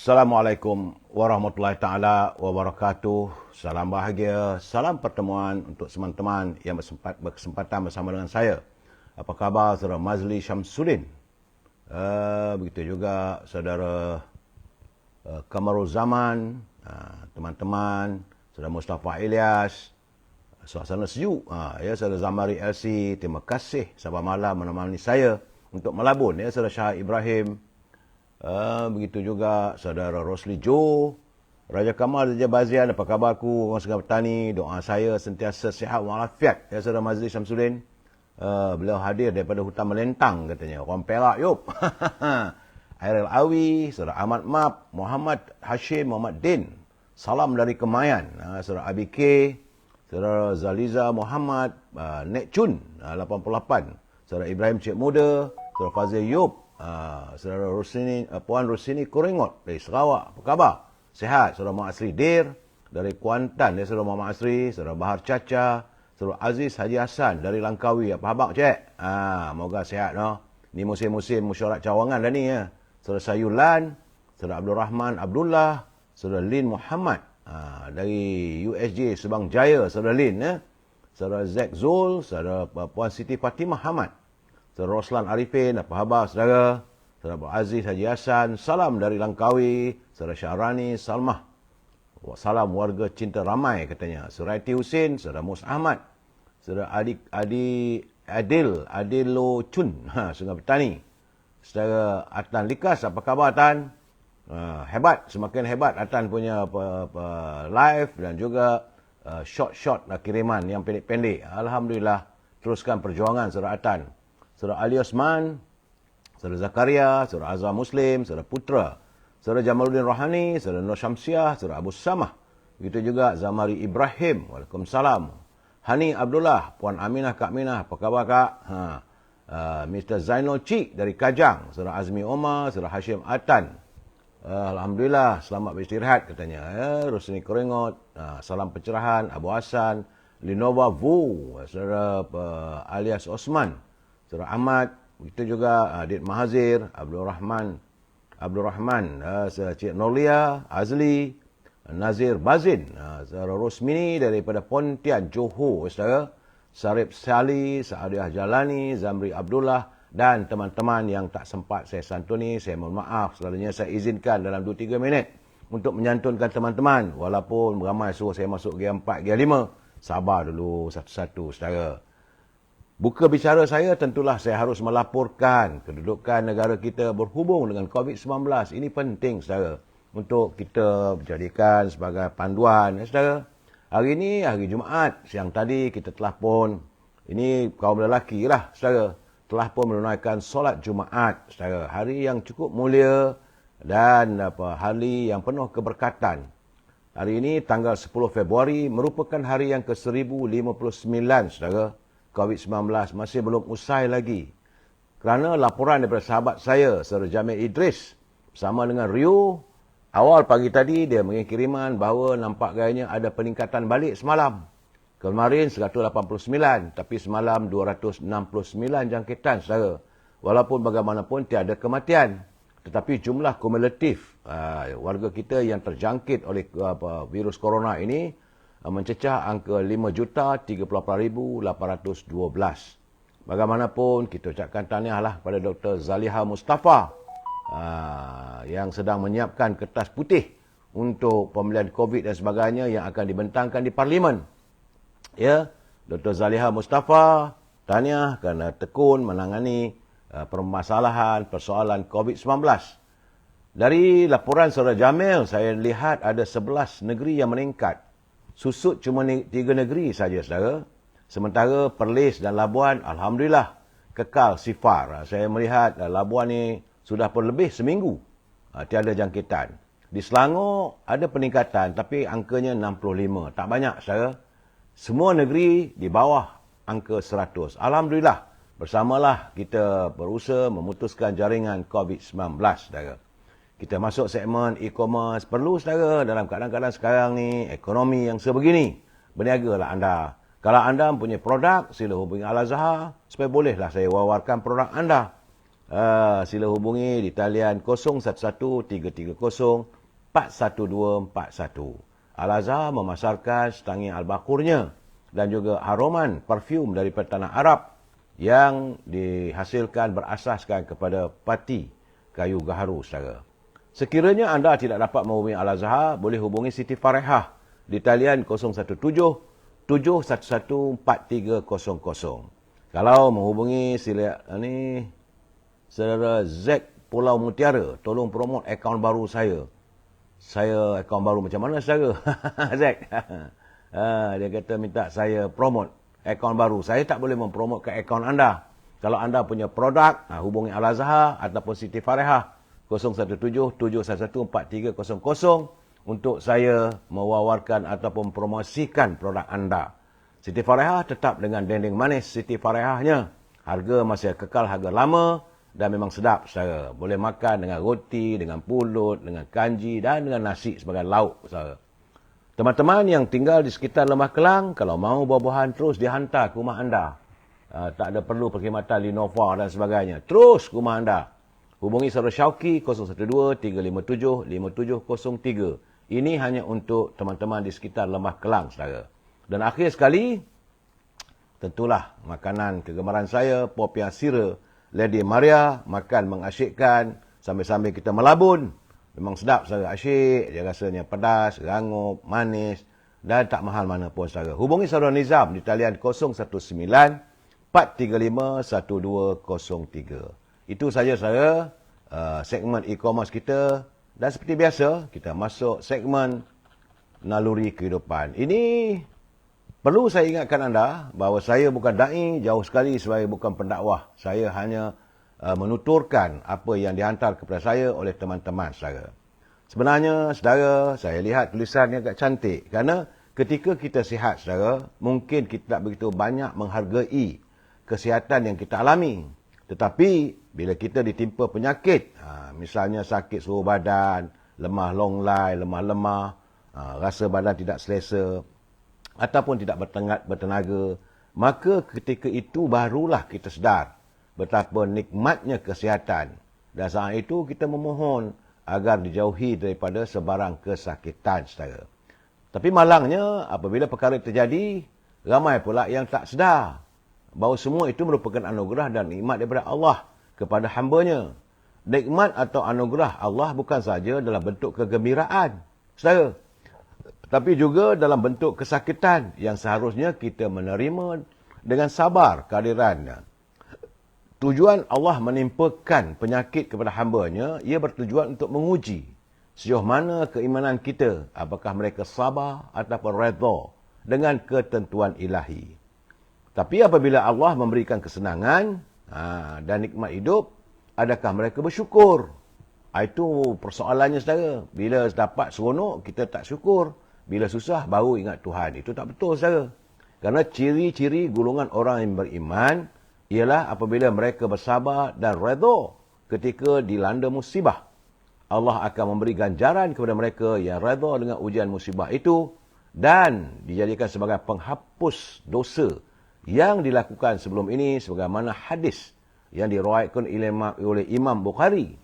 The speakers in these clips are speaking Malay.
Assalamualaikum warahmatullahi taala wabarakatuh. Salam bahagia, salam pertemuan untuk teman-teman yang berkesempatan bersama dengan saya. Apa khabar saudara Mazli Syamsuddin? Begitu juga saudara Kamarul Zaman, teman-teman, saudara Mustafa Ilyas, suasana sejuk. Ya, saudara Zamari LC, terima kasih sahabat malam menemani saya untuk melabun. Ya, saudara Syah Ibrahim. Begitu juga saudara Rosli Jo, Raja Kamal Raja Bazian, apa khabarku orang Segar Petani? Doa saya sentiasa sihat walafiat. Ya, saudara Mazli Syamsuddin, beliau hadir daripada hutan melentang katanya. Orang Perak, yup. Airil Awi, saudara Ahmad Map, Muhammad Hashim, Muhammad Din. Salam dari Kemayan. Saudara Abi K, saudara Zaliza Muhammad, Nek Chun, 88. Saudara Ibrahim Cik Muda, saudara Fazil Yup, saudara Rosini, Puan Rosini Korengot dari Sarawak. Apa khabar? Sehat. Saudara Muhammad Asri Dir dari Kuantan. Ya, saudara Muhammad Asri, saudara Bahar Caca, saudara Aziz Haji Hassan dari Langkawi. Apa khabar, cik? Moga sehat, no? Ni musim-musim mesyuarat cawangan dah ni, ya. Saudara Sayulan, saudara Abdul Rahman Abdullah, saudara Lin Muhammad dari USJ Subang Jaya, saudara Lin, ya. Saudara Zack Zul, saudara Puan Siti Fatimah Hamad, saudara Roslan Arifin, apa khabar saudara? Saudara Abdul Aziz Haji Hassan, salam dari Langkawi. Saudara Syahrani Salmah, salam warga cinta ramai katanya. Suraiti Husin, saudara Mus Ahmad, saudara Adilo Chun, Sungai Petani. Saudara Atan Likas, apa khabar Atan? Hebat, semakin hebat Atan punya live dan juga short-short kiriman yang pendek-pendek. Alhamdulillah, teruskan perjuangan saudara Atan. Saudara Ali Osman, saudara Zakaria, saudara Azhar Muslim, saudara Putra, saudara Jamaluddin Rohani, saudara Nur Syamsiah, saudara Abu Samah. Begitu juga Zamari Ibrahim, waalaikumsalam. Hani Abdullah, Puan Aminah, Kak Aminah, apa khabar Kak? Mr. Zainul Cik dari Kajang, saudara Azmi Omar, saudara Hashim Atan. Alhamdulillah, selamat beristirahat katanya. Rosni Korengot, salam pencerahan, Abu Hassan, Linova Vu, saudara alias Osman, saudara Ahmad, begitu juga Adit Mahazir, Abdul Rahman, Cik Nolia, Azli, Nazir Bazin, saudara Rosmini daripada Pontian, Johor, saudara Sarip Sali, Saadiah Jalani, Zamri Abdullah dan teman-teman yang tak sempat saya santuni. Saya mohon maaf, selalunya saya izinkan dalam 2-3 minit untuk menyantunkan teman-teman. Walaupun ramai suruh saya masuk Gear 4, Gear 5, sabar dulu satu-satu, saudara. Buka bicara saya, tentulah saya harus melaporkan kedudukan negara kita berhubung dengan COVID-19. Ini penting, saudara, untuk kita jadikan sebagai panduan, saudara. Hari ini, hari Jumaat, siang tadi kita telah pun, ini kaum lelaki lah, saudara, telah pun menunaikan solat Jumaat, saudara. Hari yang cukup mulia dan hari yang penuh keberkatan. Hari ini, tanggal 10 Februari, merupakan hari yang ke-1059, saudara. COVID-19 masih belum usai lagi. Kerana laporan daripada sahabat saya, Saudara Jamil Idris, bersama dengan Rio, awal pagi tadi dia mengikiriman bahawa nampak gayanya ada peningkatan balik semalam. Kemarin 189, tapi semalam 269 jangkitan, saudara. Walaupun bagaimanapun tiada kematian. Tetapi jumlah kumulatif warga kita yang terjangkit oleh virus corona ini mencecah angka 5,038,812. Bagaimanapun, kita ucapkan tahniahlah kepada Dr. Zaliha Mustafa yang sedang menyiapkan kertas putih untuk pemilihan COVID dan sebagainya yang akan dibentangkan di Parlimen. Ya, Dr. Zaliha Mustafa, tahniah kerana tekun menangani permasalahan persoalan COVID-19. Dari laporan Saudara Jamil, saya lihat ada 11 negeri yang meningkat. Susut cuma 3 negeri saja, saudara. Sementara Perlis dan Labuan, alhamdulillah, kekal sifar. Saya melihat Labuan ni sudah pun lebih seminggu tiada jangkitan. Di Selangor ada peningkatan, tapi angkanya 65. Tak banyak, saudara. Semua negeri di bawah angka 100. Alhamdulillah, bersamalah kita berusaha memutuskan jaringan COVID-19, saudara. Kita masuk segmen e-commerce. Perlu, saudara, dalam keadaan-keadaan sekarang ni, ekonomi yang sebegini, berniagalah anda. Kalau anda mempunyai produk, sila hubungi Al-Azhar supaya bolehlah saya wawarkan produk anda. Sila hubungi di talian 0113304141. Al-Azhar memasarkan setangi al-bakurnya dan juga aroman parfum daripada tanah Arab yang dihasilkan berasaskan kepada pati kayu gaharu, saudara. Sekiranya anda tidak dapat menghubungi Al-Azhar, boleh hubungi Siti Farehah di talian 017-711-4300. Kalau menghubungi saudara Zack Pulau Mutiara, tolong promote akaun baru saya. Saya akaun baru macam mana, saudara? Zack. Dia kata minta saya promote akaun baru. Saya tak boleh mempromotkan akaun anda. Kalau anda punya produk, hubungi Al-Azhar ataupun Siti Farehah 017-711-4300 untuk saya mewawarkan ataupun promosikan produk anda. Siti Farehah tetap dengan dendeng manis Siti Farehahnya. Harga masih kekal harga lama dan memang sedap, saudara. Boleh makan dengan roti, dengan pulut, dengan kanji dan dengan nasi sebagai lauk, saudara. Teman-teman yang tinggal di sekitar Lembah Kelang, kalau mahu buah-buahan terus dihantar ke rumah anda. Tak ada perlu perkhidmatan Lenovo dan sebagainya. Terus ke rumah anda. Hubungi saudara Syauqi 012-357-5703. Ini hanya untuk teman-teman di sekitar Lembah Kelang, saudara. Dan akhir sekali, tentulah makanan kegemaran saya, popiah sira Lady Maria, makan mengasyikkan sambil-sambil kita melabun. Memang sedap, saudara. Asyik, dia rasanya pedas, rangup, manis dan tak mahal mana pun, saudara. Hubungi saudara Nizam di talian 019-435-1203. Itu saja, saudara, segmen e-commerce kita. Dan seperti biasa, kita masuk segmen naluri kehidupan. Ini perlu saya ingatkan anda bahawa saya bukan da'i, jauh sekali saya bukan pendakwah. Saya hanya menuturkan apa yang dihantar kepada saya oleh teman-teman saudara. Sebenarnya, saudara, saya lihat tulisannya agak cantik. Kerana ketika kita sihat, saudara, mungkin kita tak begitu banyak menghargai kesihatan yang kita alami. Tetapi, bila kita ditimpa penyakit, misalnya sakit seluruh badan, lemah longlai, lemah-lemah, rasa badan tidak selesa, ataupun tidak bertenaga, maka ketika itu barulah kita sedar betapa nikmatnya kesihatan. Dan saat itu kita memohon agar dijauhi daripada sebarang kesakitan, saudara. Tapi malangnya, apabila perkara terjadi, ramai pula yang tak sedar bahawa semua itu merupakan anugerah dan nikmat daripada Allah kepada hamba-Nya. Nikmat atau anugerah Allah bukan saja dalam bentuk kegembiraan, saudara, tapi juga dalam bentuk kesakitan yang seharusnya kita menerima dengan sabar kehadirannya. Tujuan Allah menimpakan penyakit kepada hamba-Nya, ia bertujuan untuk menguji sejauh mana keimanan kita, apakah mereka sabar ataupun redha dengan ketentuan ilahi. Tapi apabila Allah memberikan kesenangan dan nikmat hidup, adakah mereka bersyukur? Itu persoalannya, saudara. Bila dapat seronok, kita tak syukur. Bila susah, baru ingat Tuhan. Itu tak betul, saudara. Kerana ciri-ciri golongan orang yang beriman ialah apabila mereka bersabar dan redha ketika dilanda musibah. Allah akan memberi ganjaran kepada mereka yang redha dengan ujian musibah itu dan dijadikan sebagai penghapus dosa yang dilakukan sebelum ini, sebagaimana hadis yang diriwayatkan oleh Imam Bukhari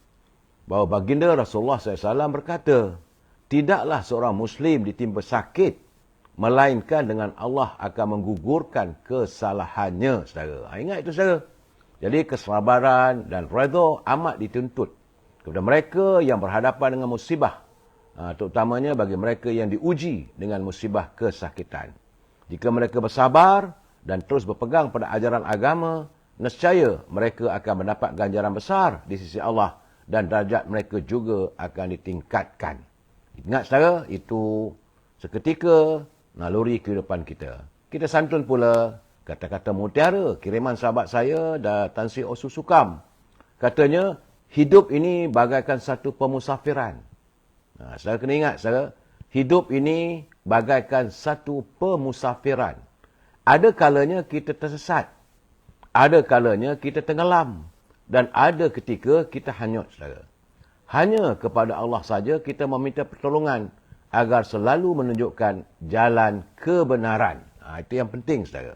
bahawa baginda Rasulullah SAW berkata, tidaklah seorang Muslim ditimpa sakit, melainkan dengan Allah akan menggugurkan kesalahannya, saudara. Ingat itu, saudara. Jadi kesabaran dan redha amat dituntut kepada mereka yang berhadapan dengan musibah. Terutamanya bagi mereka yang diuji dengan musibah kesakitan. Jika mereka bersabar dan terus berpegang pada ajaran agama, nescaya mereka akan mendapat ganjaran besar di sisi Allah dan darjat mereka juga akan ditingkatkan. Ingat, saudara, itu seketika naluri kehidupan kita. Kita santun pula kata-kata mutiara kiriman sahabat saya Tan Sri Osu Sukam. Katanya, hidup ini bagaikan satu pemusafiran. Saudara kena ingat, saudara, hidup ini bagaikan satu pemusafiran. Ada kalanya kita tersesat, ada kalanya kita tenggelam, dan ada ketika kita hanyut, saudara. Hanya kepada Allah saja kita meminta pertolongan agar selalu menunjukkan jalan kebenaran. Itu yang penting, saudara.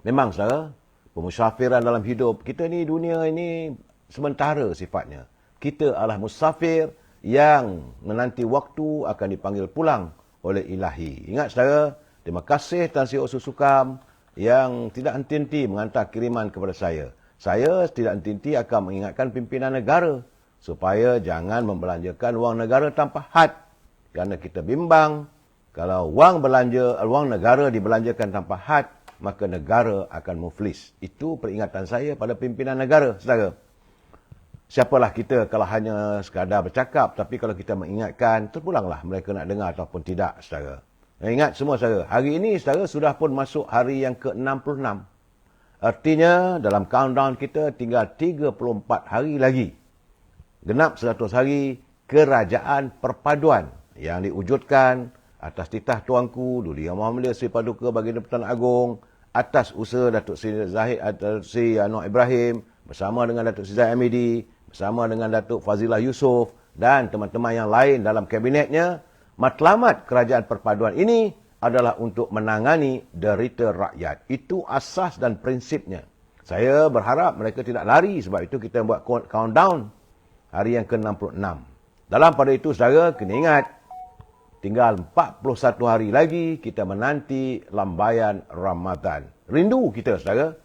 Memang, saudara, pemusafiran dalam hidup kita ni, dunia ini sementara sifatnya. Kita adalah musafir yang menanti waktu akan dipanggil pulang oleh ilahi. Ingat saudara, terima kasih Tan Sri Osu Sukam yang tidak henti-henti menghantar kiriman kepada saya. Saya tidak henti-henti akan mengingatkan pimpinan negara supaya jangan membelanjakan wang negara tanpa had. Kerana kita bimbang, kalau wang negara dibelanjakan tanpa had, maka negara akan muflis. Itu peringatan saya pada pimpinan negara, saudara. Siapalah kita kalau hanya sekadar bercakap, tapi kalau kita mengingatkan, terpulanglah mereka nak dengar ataupun tidak, saudara. Ingat semua, saudara. Hari ini, saudara, sudah pun masuk hari yang ke-66. Artinya, dalam countdown kita tinggal 34 hari lagi. Genap 100 hari kerajaan perpaduan yang diwujudkan atas titah Tuanku Duli Yang Maha Mulia Sri Paduka Baginda Perdana Agong, atas usaha Datuk Seri Zahid Sri Anwar Ibrahim bersama dengan Datuk Seri Zahid Hamidi, bersama dengan Datuk Fazilah Yusof dan teman-teman yang lain dalam kabinetnya. Matlamat kerajaan perpaduan ini adalah untuk menangani derita rakyat. Itu asas dan prinsipnya. Saya berharap mereka tidak lari, sebab itu kita buat countdown hari yang ke-66. Dalam pada itu, saudara, kena ingat, tinggal 41 hari lagi kita menanti lambaian Ramadan. Rindu kita, saudara,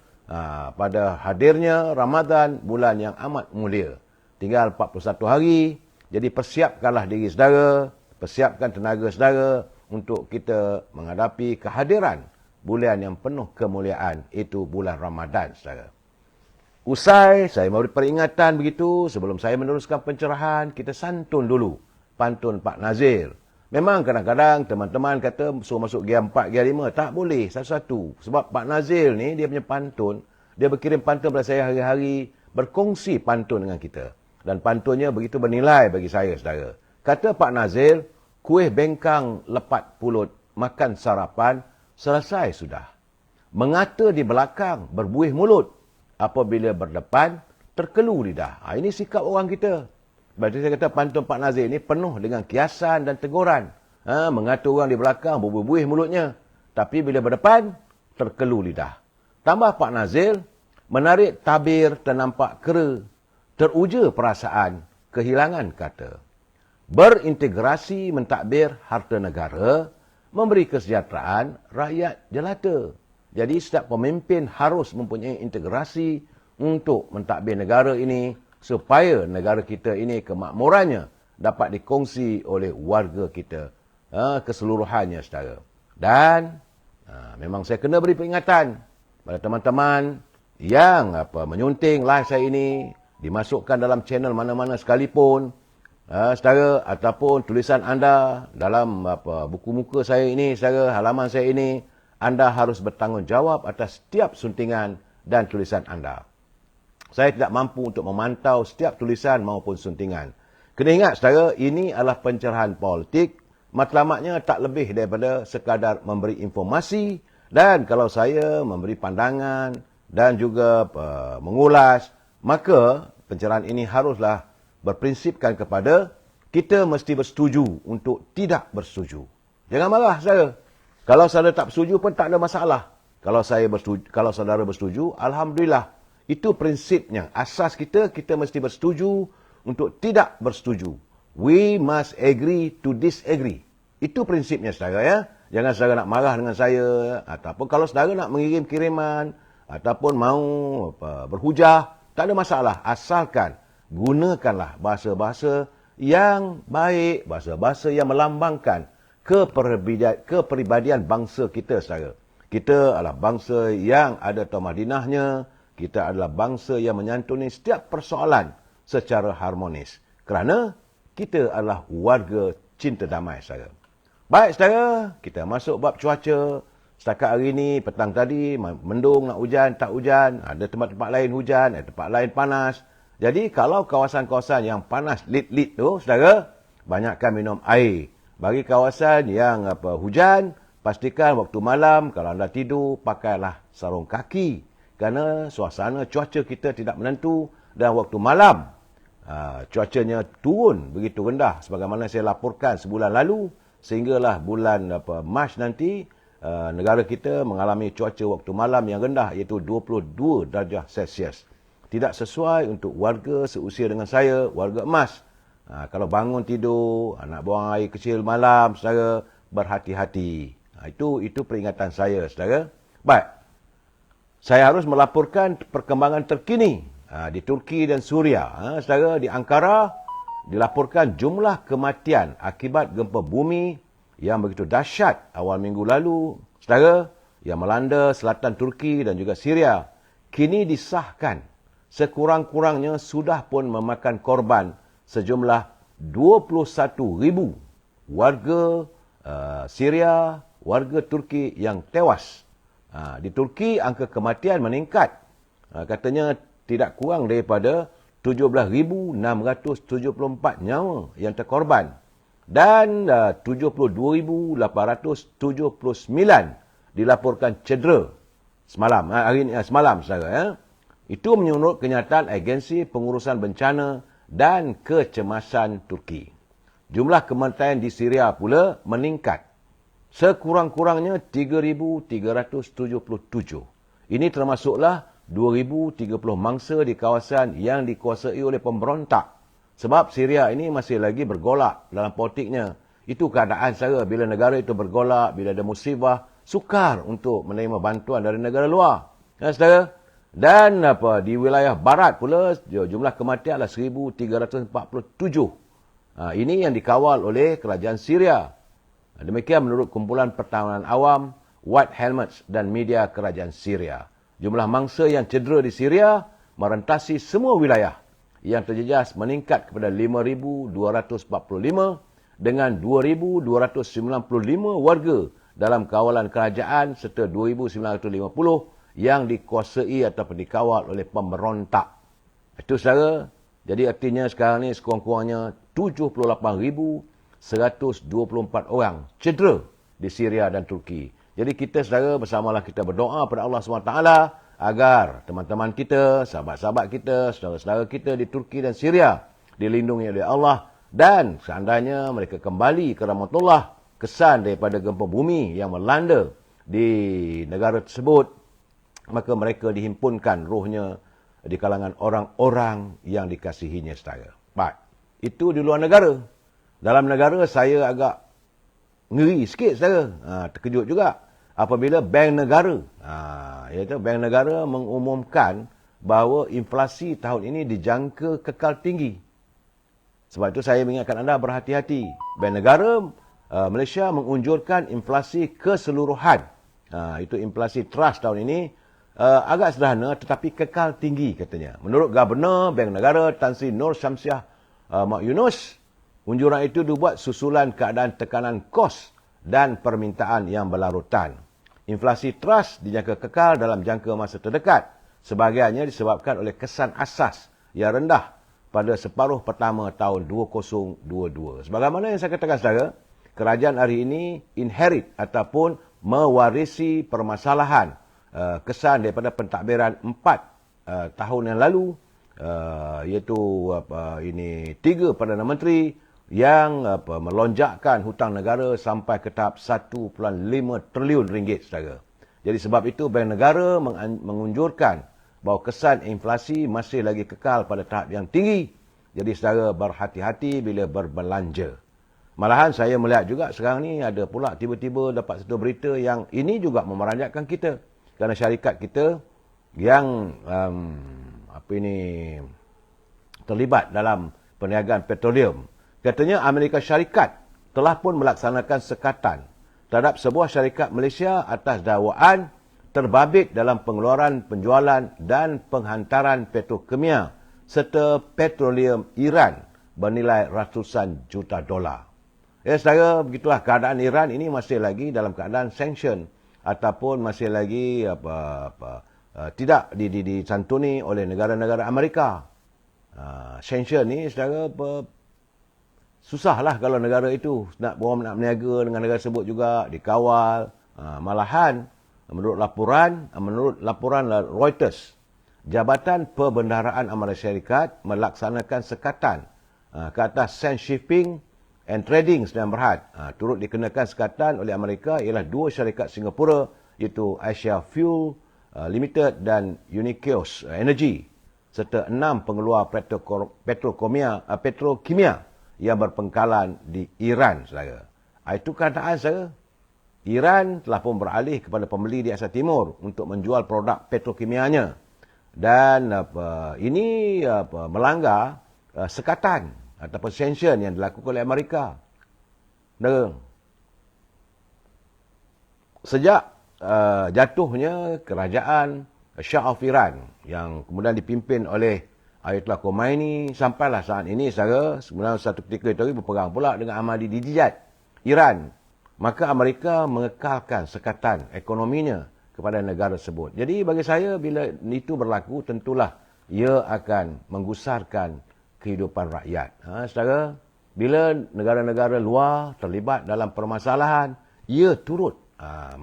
pada hadirnya Ramadan, bulan yang amat mulia. Tinggal 41 hari, jadi persiapkanlah diri saudara, persiapkan tenaga saudara untuk kita menghadapi kehadiran bulan yang penuh kemuliaan, itu bulan Ramadan, saudara. Usai, saya memberi peringatan begitu, sebelum saya meneruskan pencerahan, kita santun dulu pantun Pak Nazir. Memang kadang-kadang teman-teman kata suruh masuk gear 4, gear 5. Tak boleh, satu-satu. Sebab Pak Nazir ni, dia punya pantun, dia berkirim pantun kepada saya hari-hari, berkongsi pantun dengan kita. Dan pantunnya begitu bernilai bagi saya, saudara. Kata Pak Nazir, kuih bengkang lepat pulut, makan sarapan, selesai sudah. Mengata di belakang, berbuih mulut. Apabila berdepan, terkelu lidah. Ini sikap orang kita. Berarti saya kata pantun Pak Nazir ini penuh dengan kiasan dan teguran. Mengata orang di belakang, berbuih mulutnya. Tapi bila berdepan, terkelu lidah. Tambah Pak Nazir, menarik tabir ternampak kera. Teruja perasaan, kehilangan kata. Berintegrasi mentadbir harta negara, memberi kesejahteraan rakyat jelata. Jadi setiap pemimpin harus mempunyai integrasi untuk mentadbir negara ini supaya negara kita ini kemakmurannya dapat dikongsi oleh warga kita keseluruhannya, saudara. Dan memang saya kena beri peringatan pada teman-teman yang menyunting live saya ini, dimasukkan dalam channel mana-mana sekalipun, saudara, ataupun tulisan anda dalam buku muka saya ini, saudara, halaman saya ini, anda harus bertanggungjawab atas setiap suntingan dan tulisan anda. Saya tidak mampu untuk memantau setiap tulisan maupun suntingan. Kena ingat, saudara, ini adalah pencerahan politik. Matlamatnya tak lebih daripada sekadar memberi informasi. Dan kalau saya memberi pandangan dan juga mengulas, maka pencerahan ini haruslah berprinsipkan kepada kita mesti bersetuju untuk tidak bersetuju. Jangan marah, saudara. Kalau saudara tak bersetuju pun tak ada masalah. Kalau saudara bersetuju, alhamdulillah. Itu prinsipnya. Asas kita mesti bersetuju untuk tidak bersetuju. We must agree to disagree. Itu prinsipnya, saudara, ya. Jangan saudara nak marah dengan saya, ataupun kalau saudara nak mengirim kiriman, ataupun mau berhujah, tak ada masalah. Asalkan gunakanlah bahasa-bahasa yang baik, bahasa-bahasa yang melambangkan kepribadian bangsa kita, saudara. Kita adalah bangsa yang ada tamadinahnya. Kita adalah bangsa yang menyantuni setiap persoalan secara harmonis. Kerana kita adalah warga cinta damai, saudara. Baik, saudara, kita masuk bab cuaca. Setakat hari ini, petang tadi, mendung, nak hujan, tak hujan. Ada tempat-tempat lain hujan, ada tempat lain panas. Jadi, kalau kawasan-kawasan yang panas lit-lit tu, saudara, banyakkan minum air. Bagi kawasan yang hujan, pastikan waktu malam kalau anda tidur, pakailah sarung kaki. Kerana suasana cuaca kita tidak menentu dan waktu malam cuacanya turun begitu rendah. Sebagaimana saya laporkan sebulan lalu, sehinggalah bulan Mac nanti, negara kita mengalami cuaca waktu malam yang rendah, iaitu 22 darjah Celsius. tidak sesuai untuk warga seusia dengan saya, warga emas. Kalau bangun tidur, nak buang air kecil malam, saudara, berhati-hati. Itu peringatan saya, saudara. Baik. Saya harus melaporkan perkembangan terkini di Turki dan Suria. Saudara, di Ankara dilaporkan jumlah kematian akibat gempa bumi yang begitu dahsyat awal minggu lalu, saudara, yang melanda selatan Turki dan juga Syria. Kini disahkan sekurang-kurangnya sudah pun memakan korban sejumlah 21,000 warga Syria, warga Turki yang tewas. Di Turki, angka kematian meningkat. Katanya tidak kurang daripada 17,674 nyawa yang terkorban. Dan 72,879 dilaporkan cedera semalam, saudara. Itu menurut kenyataan Agensi Pengurusan Bencana dan Kecemasan Turki. Jumlah kematian di Syria pula meningkat. Sekurang-kurangnya 3,377. Ini termasuklah 2,030 mangsa di kawasan yang dikuasai oleh pemberontak. Sebab Syria ini masih lagi bergolak dalam politiknya. Itu keadaan saya bila negara itu bergolak, bila ada musibah, sukar untuk menerima bantuan dari negara luar. Saudara? Dan di wilayah barat pula jumlah kematian adalah 1,347. Ini yang dikawal oleh kerajaan Syria. Demikian menurut kumpulan pertahanan awam, White Helmets dan media kerajaan Syria. Jumlah mangsa yang cedera di Syria merentasi semua wilayah yang terjejas meningkat kepada 5,245 dengan 2,295 warga dalam kawalan kerajaan serta 2,950 yang dikuasai ataupun dikawal oleh pemberontak. Itu saudara. Jadi artinya sekarang ni sekurang-kurangnya 78,124 orang cedera di Syria dan Turki. Jadi kita saudara bersamalah kita berdoa pada Allah SWT agar teman-teman kita, sahabat-sahabat kita, saudara-saudara kita di Turki dan Syria dilindungi oleh Allah. Dan seandainya mereka kembali ke rahmatullah, kesan daripada gempa bumi yang melanda di negara tersebut, maka mereka dihimpunkan rohnya di kalangan orang-orang yang dikasihinya, saudara. Baik. Itu di luar negara. Dalam negara saya agak ngeri sikit, saudara. Terkejut juga apabila Bank Negara, iaitu Bank Negara mengumumkan bahawa inflasi tahun ini dijangka kekal tinggi. Sebab itu saya mengingatkan anda berhati-hati. Bank Negara Malaysia mengunjurkan inflasi keseluruhan. Itu inflasi trust tahun ini agak sederhana tetapi kekal tinggi katanya. Menurut Governor Bank Negara Tan Sri Nur Syamsiah Mak Yunus, unjuran itu dibuat susulan keadaan tekanan kos dan permintaan yang berlarutan. Inflasi trust dijangka kekal dalam jangka masa terdekat. Sebahagiannya disebabkan oleh kesan asas yang rendah pada separuh pertama tahun 2022. Sebagaimana yang saya katakan, saudara, kerajaan hari ini inherit ataupun mewarisi permasalahan kesan daripada pentadbiran 4 tahun yang lalu, iaitu 3 Perdana Menteri yang melonjakkan hutang negara sampai ke tahap 1.5 triliun ringgit, saudara. Jadi sebab itu Bank Negara mengunjurkan bahawa kesan inflasi masih lagi kekal pada tahap yang tinggi. Jadi saudara berhati-hati bila berbelanja. Malahan saya melihat juga sekarang ni ada pula tiba-tiba dapat satu berita yang ini juga memeranjatkan kita. Kerana syarikat kita yang terlibat dalam perniagaan petroleum. Katanya Amerika Syarikat telah pun melaksanakan sekatan terhadap sebuah syarikat Malaysia atas dakwaan terbabit dalam pengeluaran, penjualan dan penghantaran petrokimia serta petroleum Iran bernilai ratusan juta dolar. Ya, saudara, begitulah keadaan Iran ini masih lagi dalam keadaan sanction ataupun masih lagi tidak disantuni oleh negara-negara Amerika. Sanction ni, saudara, susahlah kalau negara itu nak berniaga dengan negara tersebut juga dikawal. Malahan menurut laporan Reuters, Jabatan Perbendaharaan Amerika Syarikat melaksanakan sekatan ke atas Sand Shipping and Trading Sdn Bhd. Turut dikenakan sekatan oleh Amerika ialah 2 syarikat Singapura, iaitu Asia Fuel Limited dan Unikios Energy. serta 6 pengeluar petrokimia yang berpengkalan di Iran, saudara. Itu keadaan, saudara. Iran telah pun beralih kepada pembeli di Asia Timur untuk menjual produk petrokimianya. Dan ini melanggar sekatan ataupun sanction yang dilakukan oleh Amerika. Saudara. Sejak jatuhnya kerajaan Shah of Iran yang kemudian dipimpin oleh Ayatollah Khomeini, sampailah saat ini, saudara, sebenarnya satu ketika itu berperang pula dengan Ahmadinejad Iran. Maka Amerika mengekalkan sekatan ekonominya kepada negara tersebut. Jadi bagi saya, bila itu berlaku, tentulah ia akan menggusarkan kehidupan rakyat. Saudara, bila negara-negara luar terlibat dalam permasalahan, ia turut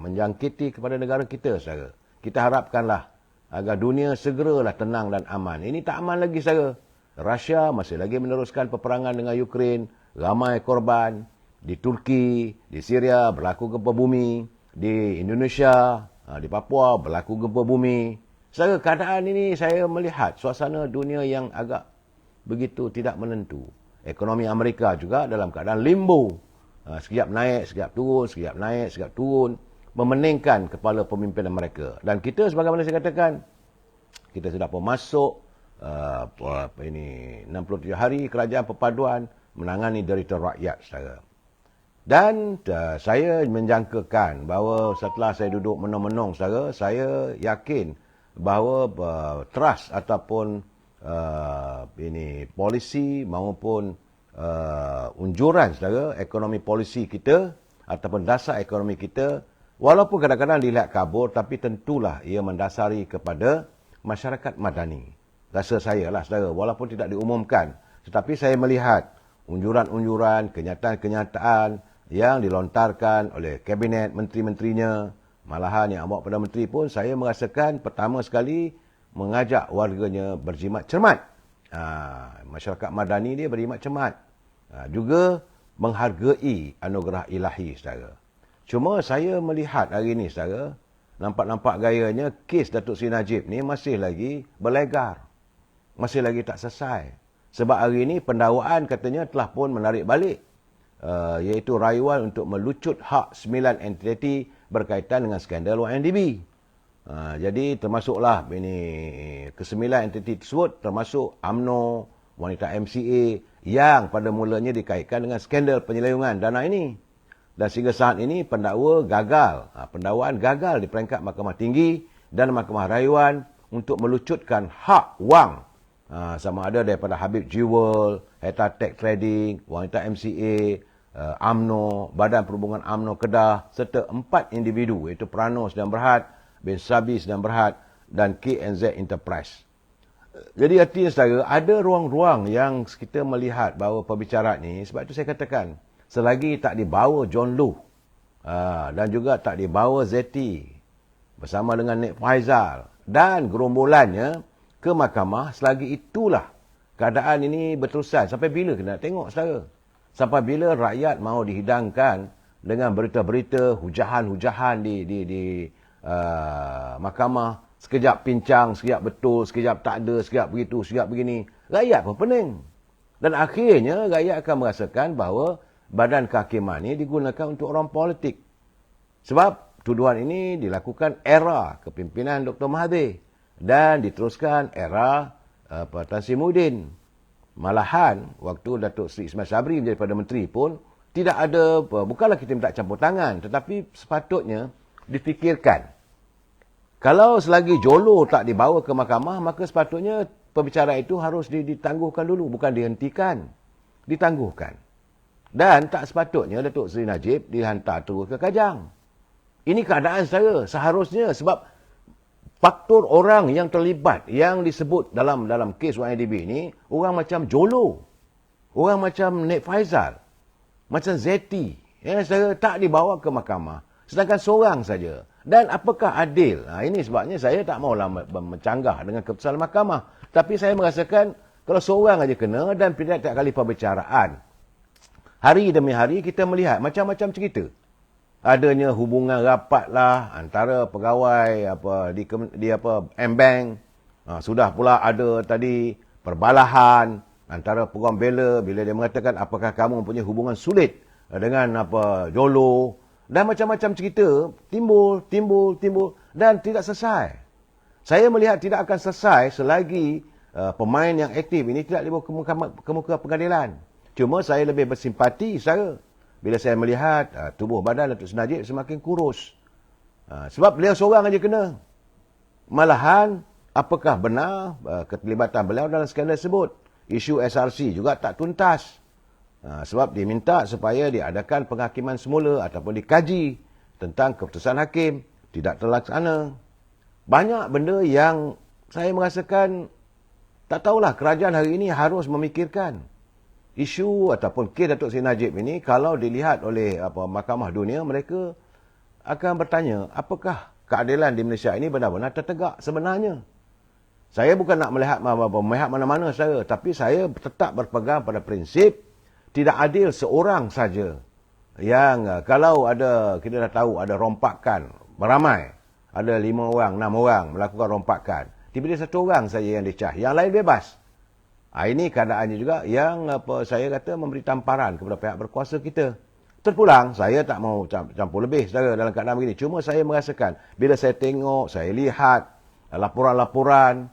menjangkiti kepada negara kita, saudara. Kita harapkanlah agar dunia segeralah tenang dan aman. Ini tak aman lagi, saudara. Rusia masih lagi meneruskan peperangan dengan Ukraine, ramai korban. Di Turki, di Syria berlaku gempa bumi, di Indonesia, di Papua berlaku gempa bumi. Saudara, keadaan ini saya melihat suasana dunia yang agak begitu tidak menentu. Ekonomi Amerika juga dalam keadaan limbo. Sekejap naik, sekejap turun, sekejap naik, sekejap turun. Memeningkan kepala pemimpinan mereka. Dan kita sebagaimana saya katakan, kita sudah pun masuk 67 hari kerajaan perpaduan menangani derita rakyat, saudara. Dan saya menjangkakan bahawa setelah saya duduk menung-menung, saudara, saya yakin bahawa trust ataupun polisi maupun unjuran, saudara, ekonomi polisi kita ataupun dasar ekonomi kita, walaupun kadang-kadang dilihat kabur, tapi tentulah ia mendasari kepada masyarakat madani. Rasa saya lah, saudara, walaupun tidak diumumkan, tetapi saya melihat unjuran-unjuran, kenyataan-kenyataan yang dilontarkan oleh kabinet menteri-menterinya, malahan yang bawa Perdana Menteri pun, saya merasakan pertama sekali mengajak warganya berjimat cermat. Masyarakat madani dia berjimat cermat. Juga menghargai anugerah ilahi, saudara. Cuma saya melihat hari ini, saudara, nampak-nampak gayanya kes Datuk Seri Najib ni masih lagi berlegar. Masih lagi tak selesai. Sebab hari ini pendakwaan katanya telah pun menarik balik. Iaitu rayuan untuk melucut hak 9 entiti berkaitan dengan skandal YNDB. Jadi termasuklah ke-9 entiti tersebut, termasuk UMNO, wanita MCA yang pada mulanya dikaitkan dengan skandal penyelewongan dana ini. Dan sehingga saat ini pendakwa gagal. Pendakwaan gagal di peringkat Mahkamah Tinggi dan Mahkamah Rayuan untuk melucutkan hak wang. Sama ada daripada Habib Jewel, Hatta Tech Trading, wanita MCA, UMNO, Badan Perhubungan UMNO Kedah, serta 4 individu, iaitu Prano Sedang Berhad, bin Sabi Sedang Berhad, dan KNZ Enterprise. Jadi artinya, saudara, ada ruang-ruang yang kita melihat bahawa perbicaraan ni, sebab itu saya katakan, selagi tak dibawa John Loh, dan juga tak dibawa Zeti, bersama dengan Nik Faizal, dan gerombolannya ke mahkamah, selagi itulah keadaan ini berterusan. Sampai bila kita nak tengok, saudara? Sampai bila rakyat mahu dihidangkan dengan berita-berita, hujahan-hujahan di mahkamah, sekejap pincang, sekejap betul, sekejap tak ada, sekejap begitu, sekejap begini. Rakyat pun pening. Dan akhirnya rakyat akan merasakan bahawa badan kehakiman ini digunakan untuk orang politik. Sebab tuduhan ini dilakukan era kepimpinan Dr. Mahathir dan diteruskan era Tan Sri Muhyiddin. Malahan, waktu Datuk Seri Ismail Sabri menjadi Perdana Menteri pun, tidak ada, bukanlah kita minta campur tangan, tetapi sepatutnya difikirkan. Kalau selagi Jolo tak dibawa ke mahkamah, maka sepatutnya perbicaraan itu harus ditangguhkan dulu, bukan dihentikan. Ditangguhkan. Dan tak sepatutnya Datuk Seri Najib dihantar terus ke Kajang. Ini keadaan saya, seharusnya, sebab faktor orang yang terlibat, yang disebut dalam kes YNDB ini, orang macam Jolo, orang macam Nik Faizal, macam Zeti, saya tak dibawa ke mahkamah, sedangkan seorang saja. Dan apakah adil? Ini sebabnya saya tak maulah mencanggah dengan keputusan mahkamah. Tapi saya merasakan, kalau seorang aja kena dan tiap kali perbicaraan, hari demi hari kita melihat macam-macam cerita. Adanya hubungan rapat lah antara pegawai di M-Bank Sudah pula ada tadi perbalahan antara peguam bela bila dia mengatakan apakah kamu mempunyai hubungan sulit dengan Jolo, dan macam-macam cerita timbul dan tidak selesai. Saya melihat tidak akan selesai selagi pemain yang aktif ini tidak dibawa ke muka pengadilan. Cuma saya lebih bersimpati bila saya melihat tubuh badan Datuk Seri Najib semakin kurus. Sebab beliau seorang aja kena. Malahan, apakah benar keterlibatan beliau dalam skandal tersebut? Isu SRC juga tak tuntas. Sebab diminta supaya diadakan penghakiman semula ataupun dikaji tentang keputusan hakim. Tidak terlaksana. Banyak benda yang saya merasakan, tak tahulah, kerajaan hari ini harus memikirkan. Isu ataupun kes Datuk Seri Najib ini, kalau dilihat oleh Mahkamah Dunia, mereka akan bertanya, apakah keadilan di Malaysia ini benar-benar tertegak sebenarnya? Saya bukan nak melihat mana-mana saudara, tapi saya tetap berpegang pada prinsip tidak adil seorang saja yang kalau ada, kita dah tahu ada rompakan beramai, ada 5 orang, 6 orang melakukan rompakan, tiba-tiba 1 orang saja yang dicah, yang lain bebas. Ini keadaannya juga yang saya kata memberi tamparan kepada pihak berkuasa kita. Terpulang, saya tak mau campur lebih saudara dalam keadaan begini. Cuma saya merasakan, bila saya tengok, saya lihat laporan-laporan,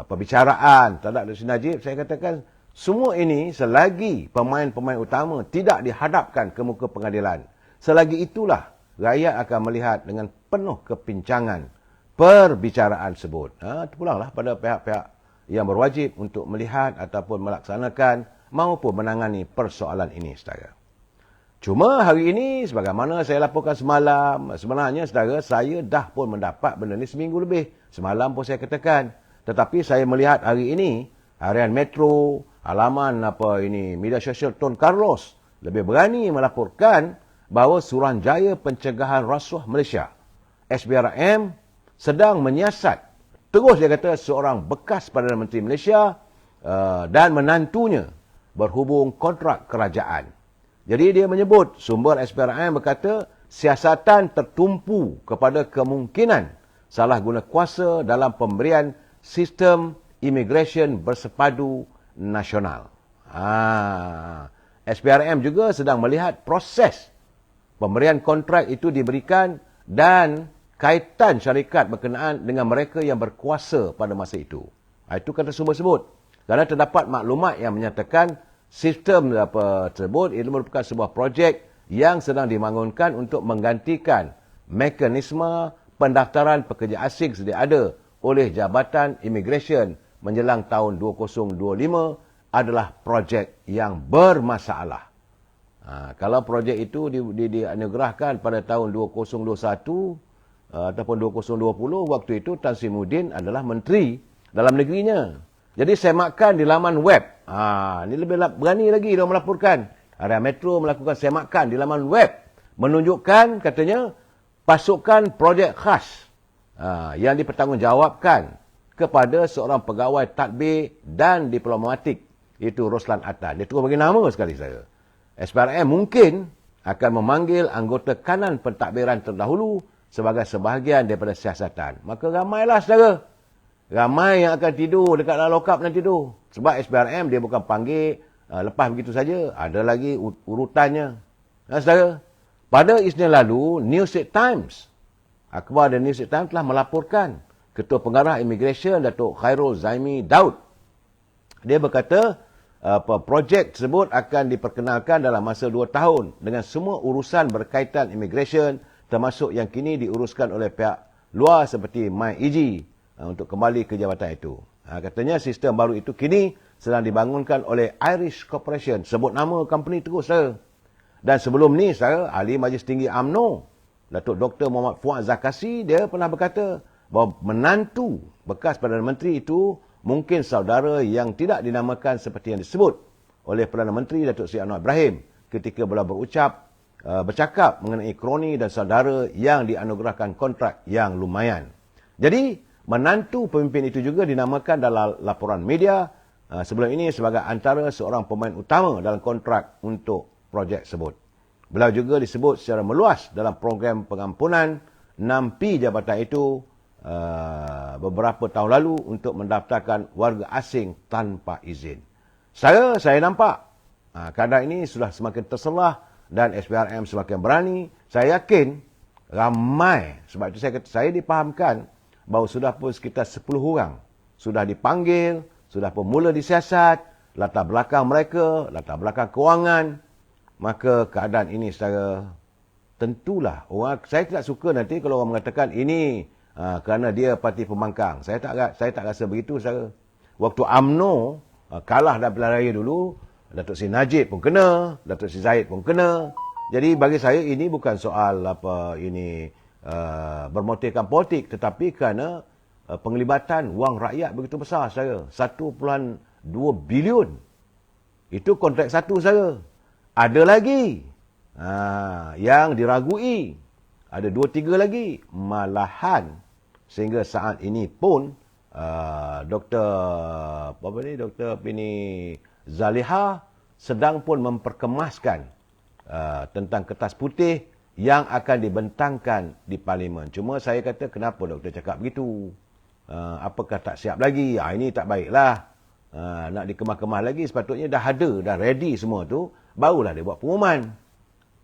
perbicaraan terhadap Datuk Seri Najib, saya katakan semua ini selagi pemain-pemain utama tidak dihadapkan ke muka pengadilan, selagi itulah rakyat akan melihat dengan penuh kepincangan perbicaraan tersebut. Terpulanglah pada pihak-pihak yang berwajib untuk melihat ataupun melaksanakan maupun menangani persoalan ini, saudara. Cuma hari ini, sebagaimana saya laporkan semalam, sebenarnya saudara, saya dah pun mendapat benda ni seminggu lebih. Semalam pun saya katakan. Tetapi saya melihat hari ini, harian Metro, halaman media sosial Tun Carlos lebih berani melaporkan bahawa Suruhanjaya Pencegahan Rasuah Malaysia, SBRM, sedang menyiasat, terus dia kata, seorang bekas Perdana Menteri Malaysia dan menantunya berhubung kontrak kerajaan. Jadi dia menyebut, sumber SPRM berkata, siasatan tertumpu kepada kemungkinan salah guna kuasa dalam pemberian sistem imigresen bersepadu nasional. SPRM juga sedang melihat proses pemberian kontrak itu diberikan dan kaitan syarikat berkenaan dengan mereka yang berkuasa pada masa itu. Itu kata sumber sebut. Kerana terdapat maklumat yang menyatakan sistem tersebut itu merupakan sebuah projek yang sedang dibangunkan untuk menggantikan mekanisme pendaftaran pekerja asing sedia ada oleh Jabatan Imigresen menjelang tahun 2025 adalah projek yang bermasalah. Kalau projek itu dianugerahkan pada tahun 2021 ataupun 2020, waktu itu Tan Sri Muhyiddin adalah Menteri Dalam Negerinya. Jadi semakan di laman web. Ini lebih berani lagi dia melaporkan. Area Metro melakukan semakan di laman web. Menunjukkan katanya pasukan projek khas yang dipertanggungjawabkan kepada seorang pegawai tadbir dan diplomatik, itu Roslan Attan. Dia terus bagi nama sekali saya. SPRM mungkin akan memanggil anggota kanan pentadbiran terdahulu sebagai sebahagian daripada siasatan. Maka ramailah saudara. Ramai yang akan tidur dekat dalam lokap nanti tu. Sebab SPRM dia bukan panggil lepas begitu saja. Ada lagi urutannya. Saudara, pada Isnin lalu, New York Times, akhbar dan New York Times telah melaporkan Ketua Pengarah Imigresen Datuk Khairul Zaimi Daud. Dia berkata, projek tersebut akan diperkenalkan dalam masa 2 tahun dengan semua urusan berkaitan imigresen, termasuk yang kini diuruskan oleh pihak luar seperti MyEG untuk kembali ke jabatan itu. Katanya sistem baru itu kini sedang dibangunkan oleh Irish Corporation. Sebut nama company terus, saudara. Dan sebelum ni, saudara, Ahli Majlis Tinggi UMNO, Datuk Dr. Muhammad Fuad Zakasi, dia pernah berkata bahawa menantu bekas Perdana Menteri itu mungkin saudara yang tidak dinamakan seperti yang disebut oleh Perdana Menteri Datuk Seri Anwar Ibrahim ketika beliau bercakap mengenai kroni dan saudara yang dianugerahkan kontrak yang lumayan. Jadi, menantu pemimpin itu juga dinamakan dalam laporan media sebelum ini sebagai antara seorang pemain utama dalam kontrak untuk projek tersebut. Beliau juga disebut secara meluas dalam program pengampunan 6P jabatan itu beberapa tahun lalu untuk mendaftarkan warga asing tanpa izin. Saya nampak keadaan ini sudah semakin terselah dan SPRM semakin berani. Saya yakin ramai, sebab itu saya kata, saya dipahamkan bahawa sudah pun sekitar 10 orang sudah dipanggil, sudah pun mula disiasat, latar belakang mereka, latar belakang kewangan. Maka keadaan ini secara tentulah saya tidak suka nanti kalau orang mengatakan ini kerana dia parti pembangkang. Saya tak rasa begitu saudara. Waktu UMNO kalah dalam pilihan raya dulu, Datuk Seri Najib pun kena, Datuk Seri Zahid pun kena. Jadi bagi saya ini bukan soal bermotifkan politik, tetapi kerana penglibatan wang rakyat begitu besar saudara. 1.2 bilion. Itu kontrak satu saudara. Ada lagi yang diragui. Ada 2-3 lagi. Malahan sehingga saat ini pun Dr. Zaliha sedang pun memperkemaskan tentang kertas putih yang akan dibentangkan di Parlimen. Cuma saya kata, kenapa doktor cakap begitu? Apakah tak siap lagi? Ini tak baiklah. Nak dikemah-kemah lagi, sepatutnya dah ada, dah ready semua tu, barulah dia buat pengumuman.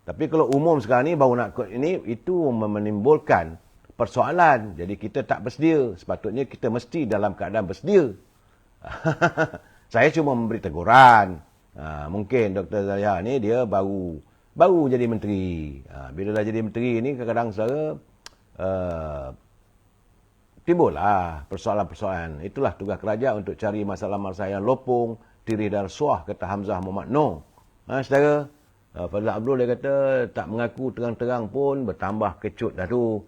Tapi kalau umum sekarang ni baru nak ini, itu menimbulkan persoalan. Jadi kita tak bersedia. Sepatutnya kita mesti dalam keadaan bersedia. Saya cuma memberi teguran. Mungkin Dr. Zaliha ni dia baru jadi menteri. Bila dah jadi menteri ni, kadang-kadang saya timbullah persoalan-persoalan. Itulah tugas kerajaan untuk cari masalah-masalah yang lopong, tirih dan rasuah, kata Hamzah Muhammad Noor. Saudara, Fazlul Abdul dia kata tak mengaku terang-terang pun bertambah kecut dah tu.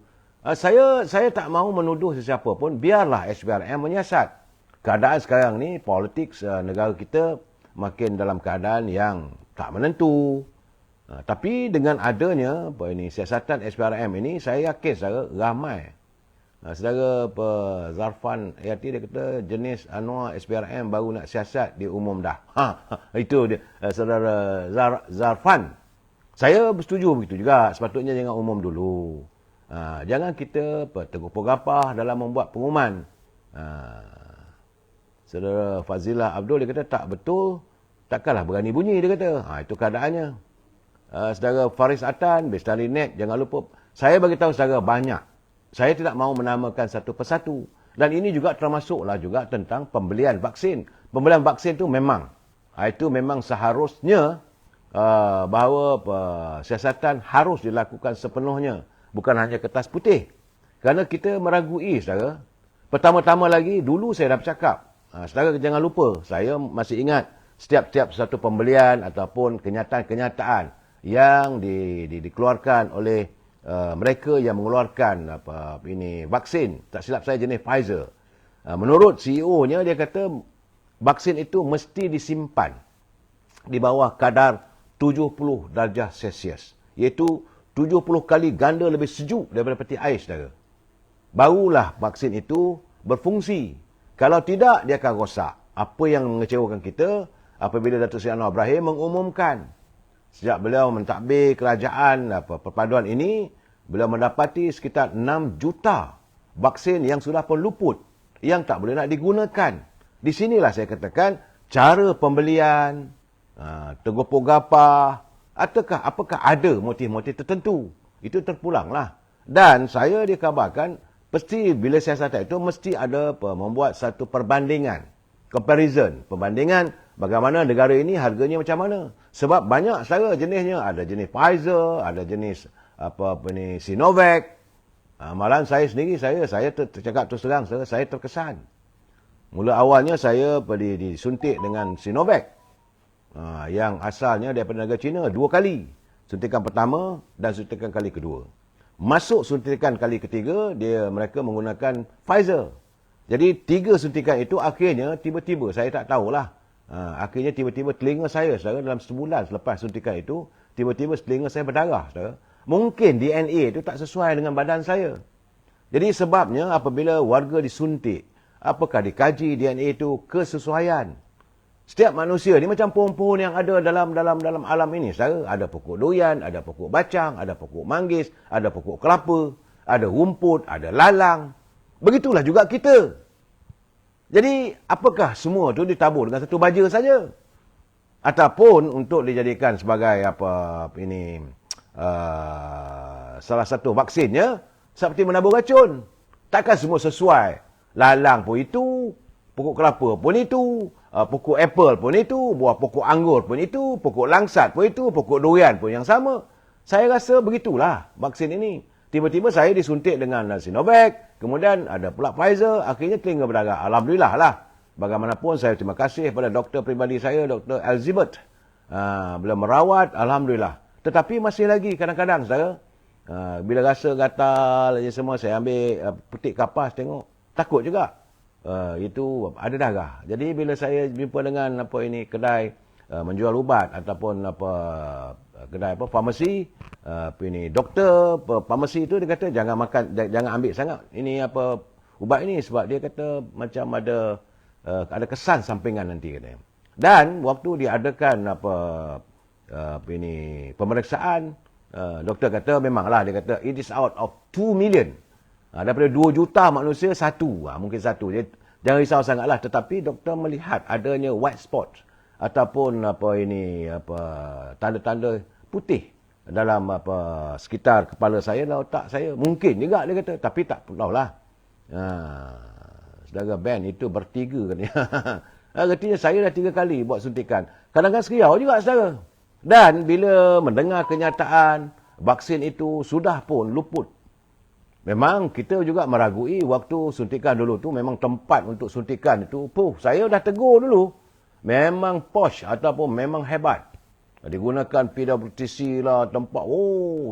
Saya tak mahu menuduh sesiapa pun, biarlah SPRM menyiasat. Keadaan sekarang ni, politik negara kita makin dalam keadaan yang tak menentu. Tapi dengan adanya siasatan SPRM ini, saya yakin saudara ramai. Saudara Zarfan Yati dia kata jenis Anwar SPRM baru nak siasat dia umum dah. Itu dia saudara Zarfan. Saya bersetuju begitu juga. Sepatutnya jangan umum dulu. Jangan kita tergopah-gapah dalam membuat pengumuman. Saudara Fazilah Abdul dia kata tak betul, takkanlah berani bunyi dia kata. Itu keadaannya. Saudara Faris Atan, Bestari Net, jangan lupa. Saya bagi tahu saudara banyak. Saya tidak mahu menamakan satu persatu. Dan ini juga termasuklah juga tentang pembelian vaksin. Pembelian vaksin itu memang seharusnya bahawa siasatan harus dilakukan sepenuhnya. Bukan hanya kertas putih. Kerana kita meragui, saudara. Pertama-tama lagi, dulu saya dah bercakap. Saudara jangan lupa, saya masih ingat setiap satu pembelian ataupun kenyataan-kenyataan yang dikeluarkan oleh mereka yang mengeluarkan vaksin, tak silap saya jenis Pfizer. Menurut CEO-nya dia kata vaksin itu mesti disimpan di bawah kadar 70 darjah Celsius, iaitu 70 kali ganda lebih sejuk daripada peti ais, saudara. Barulah vaksin itu berfungsi. Kalau tidak, dia akan rosak. Apa yang mengecewakan kita apabila Datuk Seri Anwar Ibrahim mengumumkan sejak beliau mentadbir kerajaan perpaduan ini, beliau mendapati sekitar 6 juta vaksin yang sudah pun luput, yang tak boleh nak digunakan. Di sinilah saya katakan, cara pembelian, tergopah-gapah, apakah ada motif-motif tertentu. Itu terpulanglah. Dan saya dikabarkan, pasti bila siasatan itu, mesti ada membuat satu perbandingan. Comparison. Perbandingan bagaimana negara ini harganya macam mana. Sebab banyak saudara jenisnya. Ada jenis Pfizer, ada jenis Sinovac. Malahan saya sendiri, saya tercakap terus terang, saya terkesan. Mula awalnya saya disuntik dengan Sinovac. Yang asalnya daripada negara China 2 kali. Suntikan pertama dan suntikan kali kedua. Masuk suntikan kali ketiga, mereka menggunakan Pfizer. Jadi 3 suntikan itu akhirnya tiba-tiba, saya tak tahulah. Akhirnya tiba-tiba telinga saya, saudara, dalam sebulan selepas suntikan itu, tiba-tiba telinga saya berdarah, saudara. Mungkin DNA itu tak sesuai dengan badan saya. Jadi sebabnya apabila warga disuntik, apakah dikaji DNA itu kesesuaian. Setiap manusia ni macam pohon-pohon yang ada dalam alam ini, saudara. Ada pokok durian, ada pokok bacang, ada pokok manggis, ada pokok kelapa, ada rumput, ada lalang. Begitulah juga kita. Jadi, apakah semua tu ditabur dengan satu baja saja? Ataupun untuk dijadikan sebagai salah satu vaksinnya, seperti menabur racun. Takkan semua sesuai. Lalang pun itu, pokok kelapa pun itu, pokok apple pun itu, buah pokok anggur pun itu, pokok langsat pun itu, pokok durian pun yang sama. Saya rasa begitulah vaksin ini. Tiba-tiba saya disuntik dengan Sinovac, kemudian ada pula Pfizer, akhirnya telinga berdarah. Alhamdulillah lah. Bagaimanapun saya terima kasih kepada doktor peribadi saya, Dr. Elizabeth. Beliau merawat, Alhamdulillah. Tetapi masih lagi kadang-kadang, saudara, bila rasa gatal je semua, saya ambil petik kapas tengok. Takut juga. Itu ada darah. Jadi bila saya jumpa dengan kedai menjual ubat ataupun kedai farmasi, doktor farmasi itu dia kata jangan makan, jangan ambil sangat ini ubat ini sebab dia kata macam ada kesan sampingan nanti katanya. Dan waktu diadakan pemeriksaan, doktor kata memanglah, dia kata it is out of 2 million. Daripada 2 juta manusia, mungkin satu. Jangan risau sangatlah. Tetapi doktor melihat adanya white spot ataupun tanda-tanda putih dalam sekitar kepala saya dan otak saya. Mungkin juga dia kata, tapi tak tahulah. Saudara Ben itu bertiga katanya. Artinya saya dah 3 kali buat suntikan. Kadang-kadang seriau juga saudara. Dan bila mendengar kenyataan vaksin itu sudah pun luput. Memang kita juga meragui waktu suntikan dulu tu memang tempat untuk suntikan itu. Saya dah tegur dulu. Memang posh ataupun memang hebat. Digunakan PWTC lah, tempat.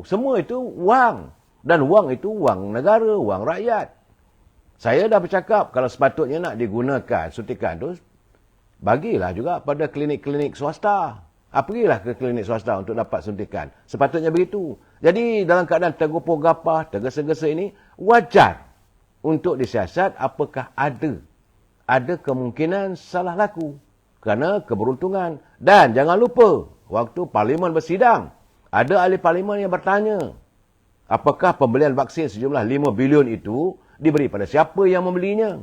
Semua itu wang. Dan wang itu wang negara, wang rakyat. Saya dah bercakap kalau sepatutnya nak digunakan suntikan tu, bagilah juga pada klinik-klinik swasta. Pergilah ke klinik swasta untuk dapat suntikan. Sepatutnya begitu. Jadi dalam keadaan tergopoh gapah, tergesa-gesa ini, wajar untuk disiasat apakah ada kemungkinan salah laku. Kerana keberuntungan. Dan jangan lupa, waktu Parlimen bersidang, ada ahli Parlimen yang bertanya, apakah pembelian vaksin sejumlah 5 bilion itu diberi pada siapa yang membelinya?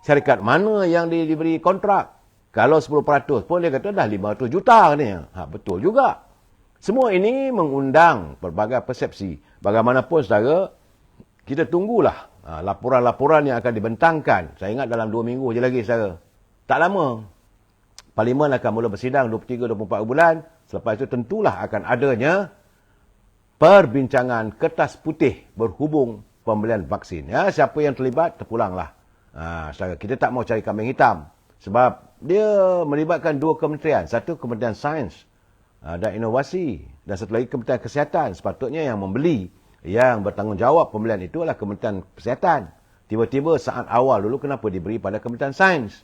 Syarikat mana yang diberi kontrak? Kalau 10% pun dia kata dah 500 juta katanya. Betul juga. Semua ini mengundang pelbagai persepsi. Bagaimanapun saudara, kita tunggulah laporan-laporan yang akan dibentangkan. Saya ingat dalam 2 minggu je lagi saudara. Tak lama. Parlimen akan mula bersidang 23-24 bulan. Selepas itu tentulah akan adanya perbincangan kertas putih berhubung pembelian vaksin. Siapa yang terlibat, terpulanglah. Saudara, kita tak mau cari kambing hitam. Sebab dia melibatkan 2 kementerian. Satu Kementerian Sains dan Inovasi. Dan satu lagi Kementerian Kesihatan. Sepatutnya yang membeli, yang bertanggungjawab pembelian itu adalah Kementerian Kesihatan. Tiba-tiba saat awal dulu kenapa diberi pada Kementerian Sains.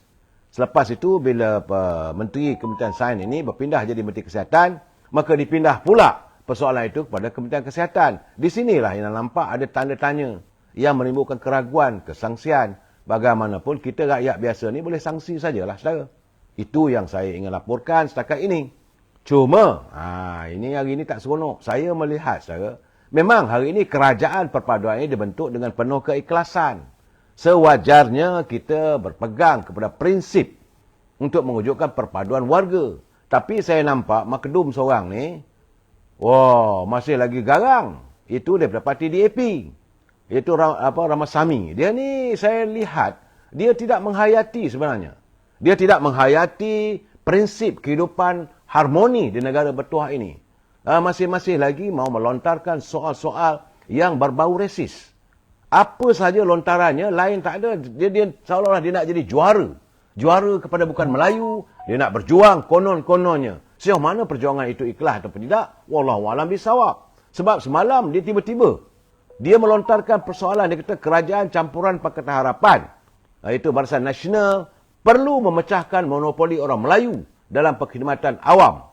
Selepas itu bila Menteri Kementerian Sains ini berpindah jadi Menteri Kesihatan, maka dipindah pula persoalan itu kepada Kementerian Kesihatan. Di sinilah yang nampak ada tanda tanya yang menimbulkan keraguan, kesangsian. Bagaimanapun kita rakyat biasa ni boleh sanksi sajalah saudara. Itu yang saya ingin laporkan setakat ini. Cuma, ini hari ini tak seronok. Saya melihat saudara, memang hari ini kerajaan perpaduan ini dibentuk dengan penuh keikhlasan. Sewajarnya kita berpegang kepada prinsip untuk mewujudkan perpaduan warga. Tapi saya nampak makedum seorang ni, masih lagi garang. Itu daripada parti DAP. Iaitu Ramasamy. Dia ni saya lihat, dia tidak menghayati sebenarnya. Dia tidak menghayati prinsip kehidupan harmoni di negara bertuah ini. Masih lagi mau melontarkan soal-soal yang berbau resis. Apa saja lontarannya, lain tak ada. Dia seolah-olah dia nak jadi juara. Juara kepada bukan Melayu. Dia nak berjuang konon-kononnya. Sejauh mana perjuangan itu ikhlas atau tidak? Wallahualam bisawab. Sebab semalam dia tiba-tiba dia melontarkan persoalan, dia kata kerajaan campuran Pakatan Harapan, iaitu Barisan Nasional, perlu memecahkan monopoli orang Melayu dalam perkhidmatan awam.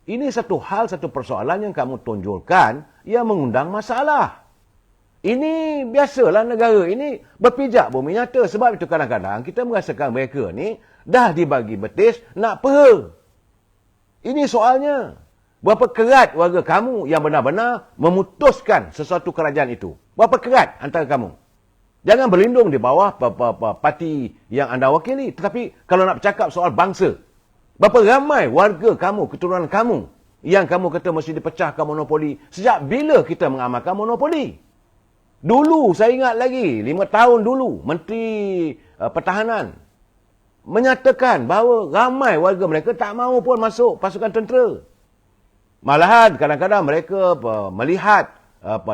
Ini satu persoalan yang kamu tonjolkan yang mengundang masalah. Ini biasalah negara ini berpijak bumi nyata. Sebab itu kadang-kadang kita merasakan mereka ni dah dibagi betis nak peha. Ini soalnya. Berapa kerat warga kamu yang benar-benar memutuskan sesuatu kerajaan itu? Berapa kerat antara kamu? Jangan berlindung di bawah parti yang anda wakili. Tetapi kalau nak bercakap soal bangsa, berapa ramai warga kamu, keturunan kamu, yang kamu kata mesti dipecahkan monopoli. Sejak bila kita mengamalkan monopoli? Dulu, saya ingat lagi, 5 tahun dulu, Menteri Pertahanan menyatakan bahawa ramai warga mereka tak mahu pun masuk pasukan tentera. Malahan kadang-kadang mereka melihat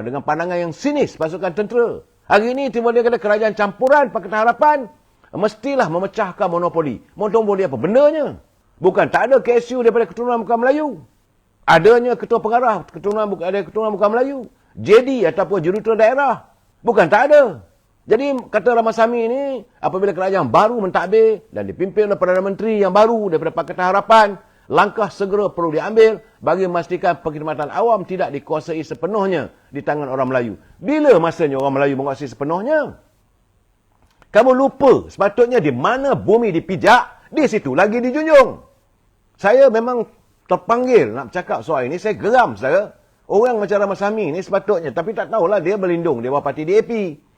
dengan pandangan yang sinis pasukan tentera. Hari ini tiba-tiba kata kerajaan campuran Pakatan Harapan mestilah memecahkan monopoli. Monopoli apa bendanya? Bukan tak ada KSU daripada keturunan bukan Melayu. Adanya ketua pengarah keturunan bukan Melayu. JD ataupun juruterus daerah. Bukan tak ada. Jadi kata Ramasamy ini apabila kerajaan baru mentadbir dan dipimpin oleh Perdana Menteri yang baru daripada Pakatan Harapan, langkah segera perlu diambil bagi memastikan perkhidmatan awam tidak dikuasai sepenuhnya di tangan orang Melayu. Bila masanya orang Melayu menguasai sepenuhnya? Kamu lupa sepatutnya di mana bumi dipijak, di situ lagi dijunjung. Saya memang terpanggil nak bercakap soal ini, saya geram saudara. Orang macam Ramasamy ni sepatutnya, tapi tak tahulah dia berlindung di bawah parti DAP.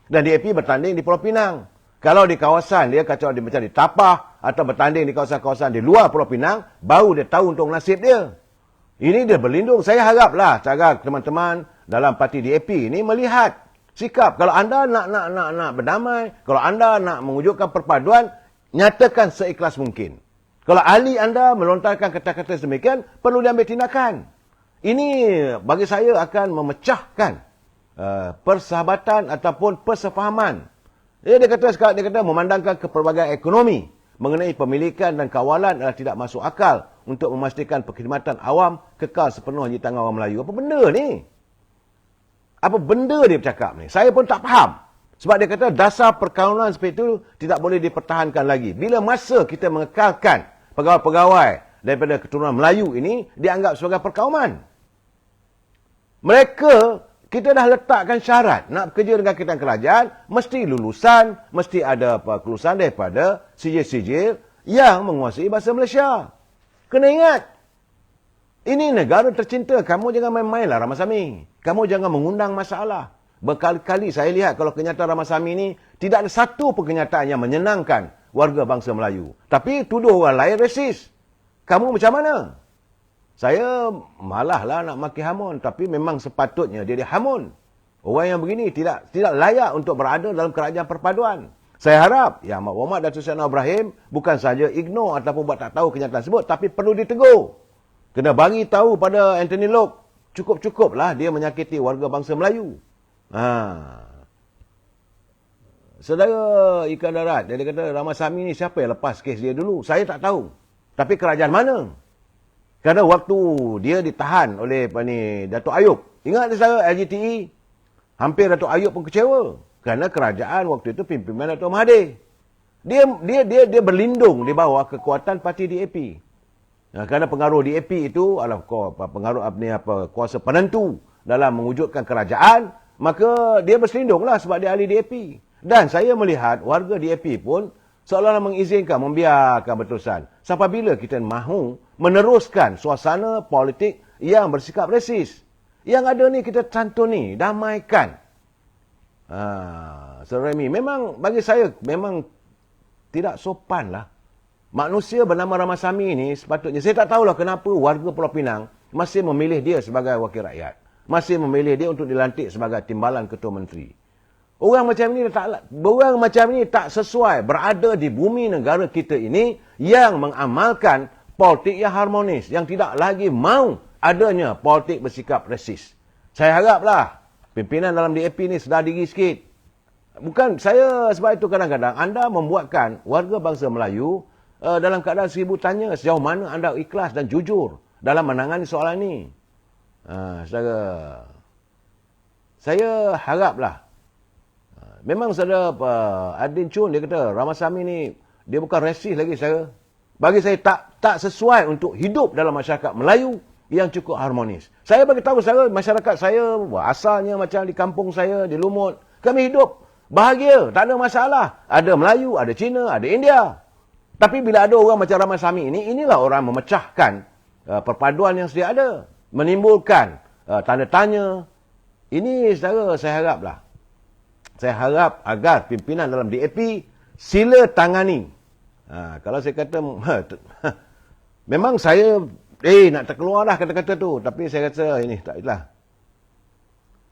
Dan DAP bertanding di Pulau Pinang. Kalau di kawasan dia kacau di macam di Tapah atau bertanding di kawasan-kawasan di luar Pulau Pinang, baru dia tahu untuk nasib dia. Ini dia berlindung. Saya haraplah cara teman-teman dalam parti DAP ini melihat sikap. Kalau anda nak berdamai, kalau anda nak mewujudkan perpaduan, nyatakan seikhlas mungkin. Kalau ahli anda melontarkan kata-kata sedemikian, perlu diambil tindakan. Ini bagi saya akan memecahkan persahabatan ataupun persefahaman. Dia kata memandangkan kepelbagaian ekonomi mengenai pemilikan dan kawalan adalah tidak masuk akal untuk memastikan perkhidmatan awam kekal sepenuhnya di tangan orang Melayu. Apa benda ni? Apa benda dia bercakap ni? Saya pun tak faham. Sebab dia kata dasar perkauman seperti itu tidak boleh dipertahankan lagi. Bila masa kita mengekalkan pegawai-pegawai daripada keturunan Melayu ini dianggap sebagai perkauman. Kita dah letakkan syarat nak bekerja dengan kita kerajaan, mesti lulusan, mesti ada kelulusan daripada sijil-sijil yang menguasai bahasa Malaysia. Kena ingat, ini negara tercinta. Kamu jangan main-mainlah Ramasamy. Kamu jangan mengundang masalah. Berkali-kali saya lihat kalau kenyataan Ramasamy ini, tidak ada satu pun kenyataan yang menyenangkan warga bangsa Melayu. Tapi tuduh orang lain resis. Kamu macam mana? Saya malahlah nak maki hamun, tapi memang sepatutnya dia hamun. Orang yang begini tidak layak untuk berada dalam kerajaan perpaduan. Saya harap Yang Amat Berhormat Datuk Seri Anwar Ibrahim bukan saja ignore ataupun buat tak tahu kenyataan tersebut, tapi perlu ditegur. Kena bagi tahu pada Anthony Loke, cukup-cukuplah dia menyakiti warga bangsa Melayu. Saudara Ikan Darat, dia kata Ramasamy ni siapa yang lepas kes dia dulu? Saya tak tahu. Tapi kerajaan mana? Kerana waktu dia ditahan oleh Datuk Ayub. Ingat saya LGTE? Hampir Datuk Ayub pun kecewa. Kerana kerajaan waktu itu pimpinan Datuk Mahathir. Dia berlindung di bawah kekuatan parti DAP. Kerana pengaruh DAP itu adalah pengaruh kuasa penentu dalam mewujudkan kerajaan, maka dia berselindunglah sebab dia ahli DAP. Dan saya melihat warga DAP pun seolah-olah mengizinkan, membiarkan berterusan. Sampai bila kita mahu meneruskan suasana politik yang bersikap resis? Yang ada ni kita santuni, damaikan. Sir Remy, memang bagi saya memang tidak sopan lah. Manusia bernama Ramasamy ni sepatutnya, saya tak tahulah kenapa warga Pulau Pinang masih memilih dia sebagai wakil rakyat. Masih memilih dia untuk dilantik sebagai timbalan ketua menteri. Orang macam ni tak sesuai berada di bumi negara kita ini yang mengamalkan politik yang harmonis, yang tidak lagi mahu adanya politik bersikap resis. Saya haraplah pimpinan dalam DAP ni sedar diri sikit. Bukan saya, sebab itu kadang-kadang anda membuatkan warga bangsa Melayu dalam keadaan seribu tanya sejauh mana anda ikhlas dan jujur dalam menangani soalan ini. Saya haraplah. Memang saudara Adin Chun dia kata Ramasamy ni dia bukan resis lagi saya. Bagi saya tak sesuai untuk hidup dalam masyarakat Melayu yang cukup harmonis. Saya bagi tahu saudara, masyarakat saya asalnya macam di kampung saya di Lumut, kami hidup bahagia, tak ada masalah. Ada Melayu, ada Cina, ada India. Tapi bila ada orang macam Ramasamy ini, inilah orang memecahkan perpaduan yang sedia ada, menimbulkan tanda tanya. Ini saudara saya haraplah saya harap agar pimpinan dalam DAP sila tangani. Kalau saya kata, memang saya, nak terkeluar dah kata-kata tu. Tapi saya kata, ini tak adalah.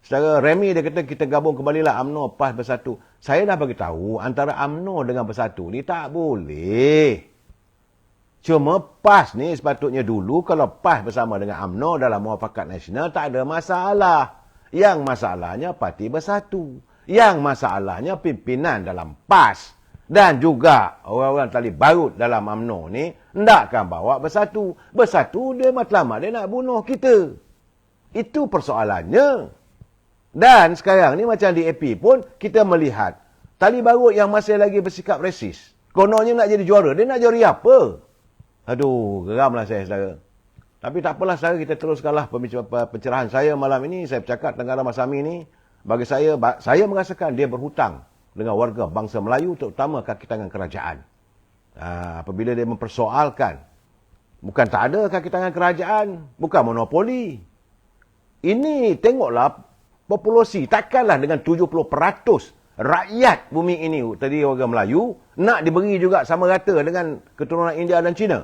Secara remi dia kata, kita gabung kembalilah UMNO, PAS bersatu. Saya dah bagi tahu antara UMNO dengan bersatu ni tak boleh. Cuma PAS ni sepatutnya dulu, kalau PAS bersama dengan UMNO dalam muafakat nasional, tak ada masalah. Yang masalahnya parti bersatu. Yang masalahnya pimpinan dalam PAS dan juga orang-orang tali barut dalam UMNO ni hendakkan bawa bersatu. Bersatu dia matlamat dia nak bunuh kita. Itu persoalannya. Dan sekarang ni macam di AP pun kita melihat tali barut yang masih lagi bersikap resis. Kononnya nak jadi juara. Dia nak juara apa? Aduh, geramlah saya, saudara. Tapi tak apalah, saudara, kita teruskanlah pencerahan saya malam ini. Saya bercakap tentang Masami ni. Bagi saya merasakan dia berhutang dengan warga bangsa Melayu, terutama kaki tangan kerajaan. Apabila dia mempersoalkan, bukan tak ada kaki tangan kerajaan, bukan monopoli. Ini tengoklah populasi, takkanlah dengan 70% rakyat bumi ini, tadi warga Melayu, nak diberi juga sama rata dengan keturunan India dan Cina.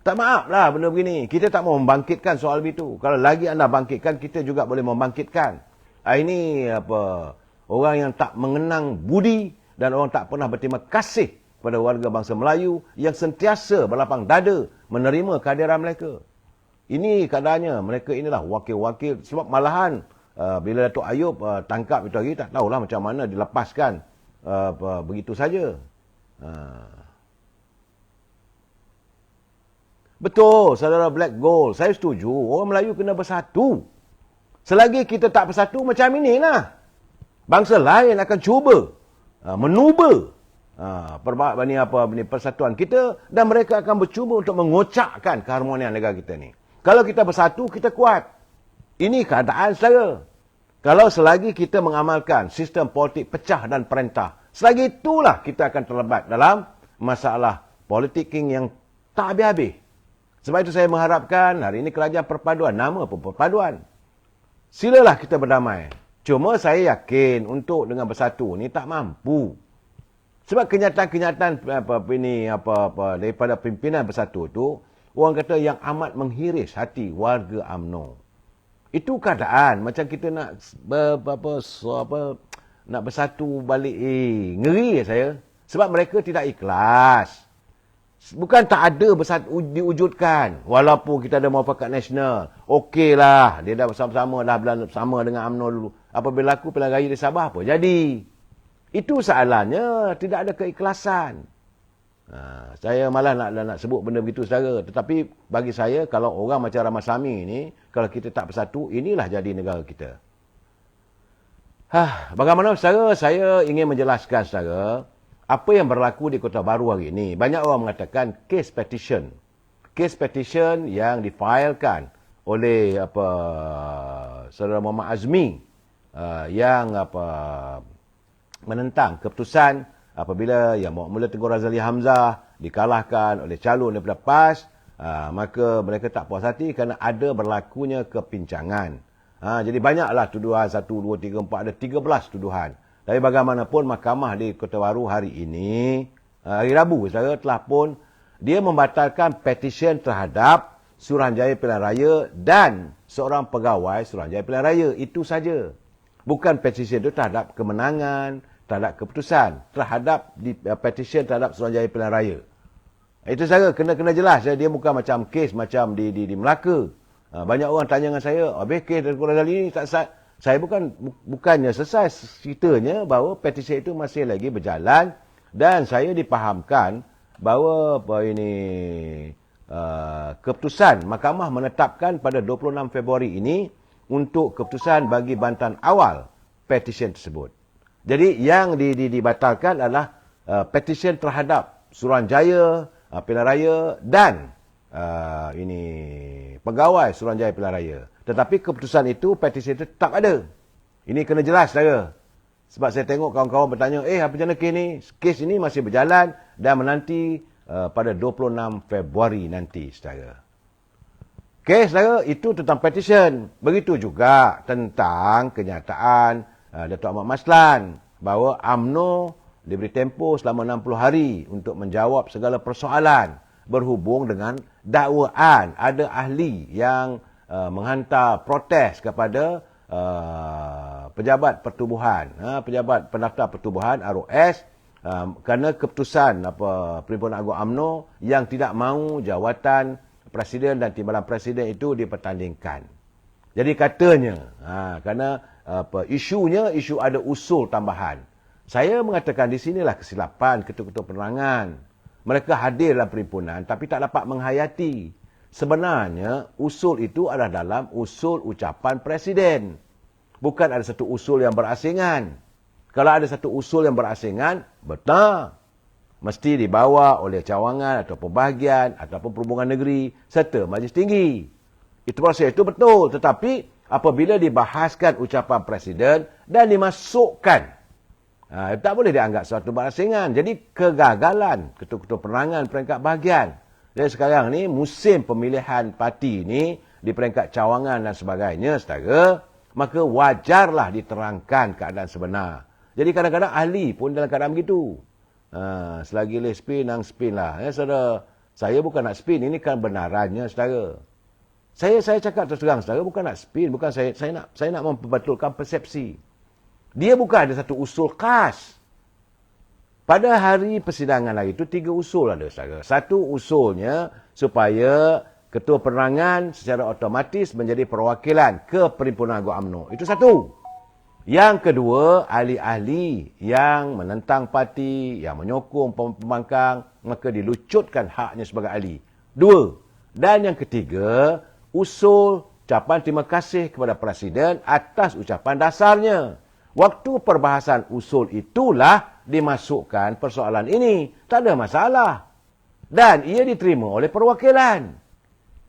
Tak maaf lah benda begini. Kita tak mau membangkitkan soal itu. Kalau lagi anda bangkitkan, kita juga boleh membangkitkan. Ini orang yang tak mengenang budi dan orang tak pernah berterima kasih kepada warga bangsa Melayu yang sentiasa berlapang dada menerima kehadiran mereka. Ini keadaannya. Mereka inilah wakil-wakil. Sebab malahan bila Datuk Ayub tangkap itu hari, tak tahulah macam mana dilepaskan begitu saja. Betul, saudara Black Gold. Saya setuju. Orang Melayu kena bersatu. Selagi kita tak bersatu macam inilah, bangsa lain akan cuba menuba persatuan kita dan mereka akan bercuba untuk mengocakkan keharmonian negara kita ni. Kalau kita bersatu, kita kuat. Ini keadaan, saudara. Kalau selagi kita mengamalkan sistem politik pecah dan perintah, selagi itulah kita akan terlibat dalam masalah politik yang tak habis-habis. Sebab itu saya mengharapkan hari ini kerajaan perpaduan, nama pun perpaduan. Silalah kita berdamai. Cuma saya yakin untuk dengan bersatu ni tak mampu. Sebab kenyataan-kenyataan daripada pimpinan bersatu tu, orang kata yang amat menghiris hati warga UMNO. Itu keadaan macam kita nak nak bersatu balik. Ngeri saya. Sebab mereka tidak ikhlas. Bukan tak ada diwujudkan. Walaupun kita ada muafakat nasional. Okeylah. Dia dah bersama-sama, dah bersama dengan UMNO dulu. Apabila aku pilihan raya di Sabah, apa jadi? Itu soalannya. Tidak ada keikhlasan. Saya malah nak sebut benda begitu, saudara. Tetapi bagi saya, kalau orang macam Ramasamy ni, kalau kita tak bersatu, inilah jadi negara kita. Bagaimana, saudara? Saya ingin menjelaskan, saudara, apa yang berlaku di Kota Baru hari ini. Banyak orang mengatakan case petition. Case petition yang difailkan oleh Saudara Muhammad Azmi yang menentang keputusan apabila yang mula Tengku Razali Hamzah dikalahkan oleh calon daripada PAS, maka mereka tak puas hati kerana ada berlakunya kepincangan. Jadi banyaklah tuduhan, 1, 2, 3, 4, ada 13 tuduhan. Tapi bagaimanapun mahkamah di Kota Baru hari ini, hari Rabu, saudara, telah pun dia membatalkan petisyen terhadap Suruhanjaya Pilihan Raya dan seorang pegawai Suruhanjaya Pilihan Raya. Itu saja. Bukan petisyen itu terhadap kemenangan, terhadap keputusan, terhadap petisyen terhadap Suruhanjaya Pilihan Raya. Itu saja, kena jelas. Dia bukan macam kes macam di Melaka. Banyak orang tanya dengan saya, habis kes Tengku Razali ini tak sah. Saya bukannya selesai ceritanya bahawa petisi itu masih lagi berjalan dan saya dipahamkan bahawa keputusan mahkamah menetapkan pada 26 Februari ini untuk keputusan bagi bantahan awal petisi tersebut. Jadi yang dibatalkan adalah petisi terhadap Suruhanjaya Pilihan Raya dan pegawai Suruhanjaya Pilihan Raya. Tetapi keputusan itu, petisi itu tetap ada. Ini kena jelas, saudara. Sebab saya tengok kawan-kawan bertanya, apa macam mana kes ini masih berjalan dan menanti pada 26 Februari nanti, saudara. Kes, saudara, itu tentang petition. Begitu juga tentang kenyataan Datuk Ahmad Maslan bahawa UMNO diberi tempoh selama 60 hari untuk menjawab segala persoalan berhubung dengan dakwaan ada ahli yang menghantar protes kepada pejabat pertubuhan, pejabat pendaftar pertubuhan ROS kerana keputusan Perhimpunan Agung UMNO yang tidak mahu jawatan presiden dan timbalan presiden itu dipertandingkan. Jadi katanya, kerana isunya isu ada usul tambahan. Saya mengatakan di sinilah kesilapan ketua-ketua penerangan. Mereka hadir dalam perhimpunan tapi tak dapat menghayati. Sebenarnya usul itu adalah dalam usul ucapan presiden. Bukan ada satu usul yang berasingan. Kalau ada satu usul yang berasingan, betul. Mesti dibawa oleh cawangan atau pembahagian ataupun perhubungan negeri serta Majlis Tinggi. Itu proses itu betul. Tetapi apabila dibahaskan ucapan presiden dan dimasukkan, tak boleh dianggap suatu berasingan. Jadi kegagalan ketua-ketua penerangan peringkat bahagian. Jadi sekarang ni musim pemilihan parti ni di peringkat cawangan dan sebagainya, saudara, maka wajarlah diterangkan keadaan sebenar. Jadi kadang-kadang ahli pun dalam keadaan begitu. Selagi boleh spin, nang spin lah. Ya, saudara, saya bukan nak spin. Ini kan benarannya, saudara. Saya cakap terus terang, saudara, bukan nak spin. Bukan saya nak memperbetulkan persepsi. Dia bukan ada satu usul khas. Pada hari persidangan hari itu, 3 usul ada, saudara. Satu usulnya supaya ketua penerangan secara otomatis menjadi perwakilan ke Perhimpunan Agung UMNO. Itu satu. Yang kedua, ahli-ahli yang menentang parti, yang menyokong pembangkang, maka dilucutkan haknya sebagai ahli. 2. Dan yang ketiga, usul ucapan terima kasih kepada Presiden atas ucapan dasarnya. Waktu perbahasan usul itulah dimasukkan persoalan ini. Tak ada masalah. Dan ia diterima oleh perwakilan.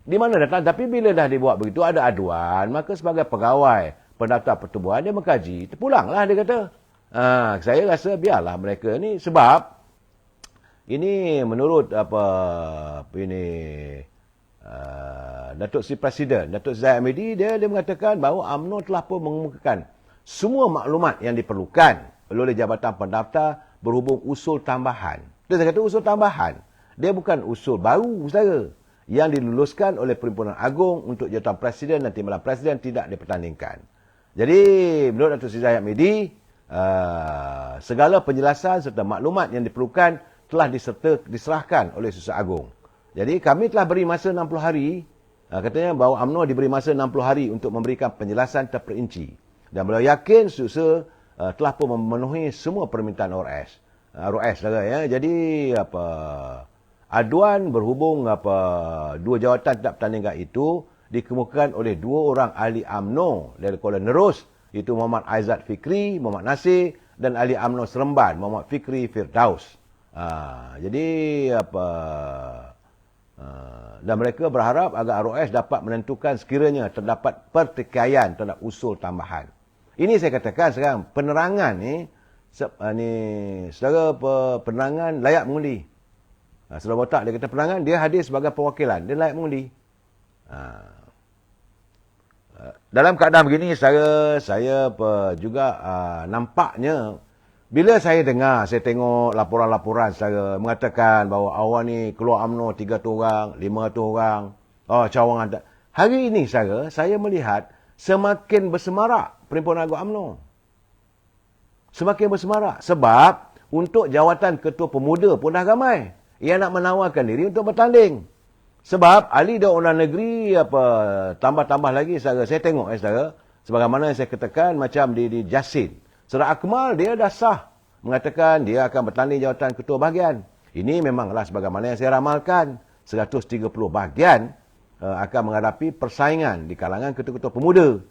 Di mana datang, tapi bila dah dibuat begitu, ada aduan, maka sebagai pegawai pendaftar pertubuhan, dia mengkaji. Terpulanglah, dia kata. Saya rasa biarlah mereka ni, sebab ini menurut Datuk Seri Presiden, Datuk Zahid Hamidi, dia mengatakan bahawa UMNO telah pun mengemukakan semua maklumat yang diperlukan oleh Jabatan Pendaftar berhubung usul tambahan. Dia kata usul tambahan. Dia bukan usul baru, saudara. Yang diluluskan oleh Perhimpunan Agung untuk jawatan presiden dan timbalan presiden tidak dipertandingkan. Jadi, menurut Datuk Seri Zahid Hamidi, segala penjelasan serta maklumat yang diperlukan telah diserahkan oleh Susah Agung. Jadi, kami telah beri masa 60 hari. Katanya bahawa UMNO diberi masa 60 hari untuk memberikan penjelasan terperinci. Dan beliau yakin Susah telah pun memenuhi semua permintaan ROS, saudara, ya. Jadi, aduan berhubung dua jawatan tidak bertandingkan itu dikemukakan oleh 2 orang ahli UMNO dari Kuala Nerus, iaitu Muhammad Aizat Fikri, Muhammad Nasir, dan ahli UMNO Seremban, Muhammad Fikri Firdaus. Dan mereka berharap agar ROS dapat menentukan sekiranya terdapat pertikaian terhadap usul tambahan. Ini saya katakan sekarang, penerangan ni saudara, penerangan layak mengundi. Saudara Botak, dia kata penerangan, dia hadir sebagai perwakilan, dia layak mengundi. Dalam keadaan begini, saya juga nampaknya, bila saya tengok laporan-laporan saya mengatakan bahawa awal ni keluar UMNO 300 orang, 500 orang, cawangan. Hari ini saya melihat semakin bersemarak Perhimpunan Agung UMNO. Semakin bersemarak. Sebab untuk jawatan ketua pemuda pun dah ramai yang nak menawarkan diri untuk bertanding. Sebab ahli dakwah negeri tambah-tambah lagi, saudara. Saya tengok, saudara, sebagaimana saya katakan macam di Jasin. Saudara Akmal, dia dah sah mengatakan dia akan bertanding jawatan ketua bahagian. Ini memanglah sebagaimana yang saya ramalkan. 130 bahagian akan menghadapi persaingan di kalangan ketua-ketua pemuda.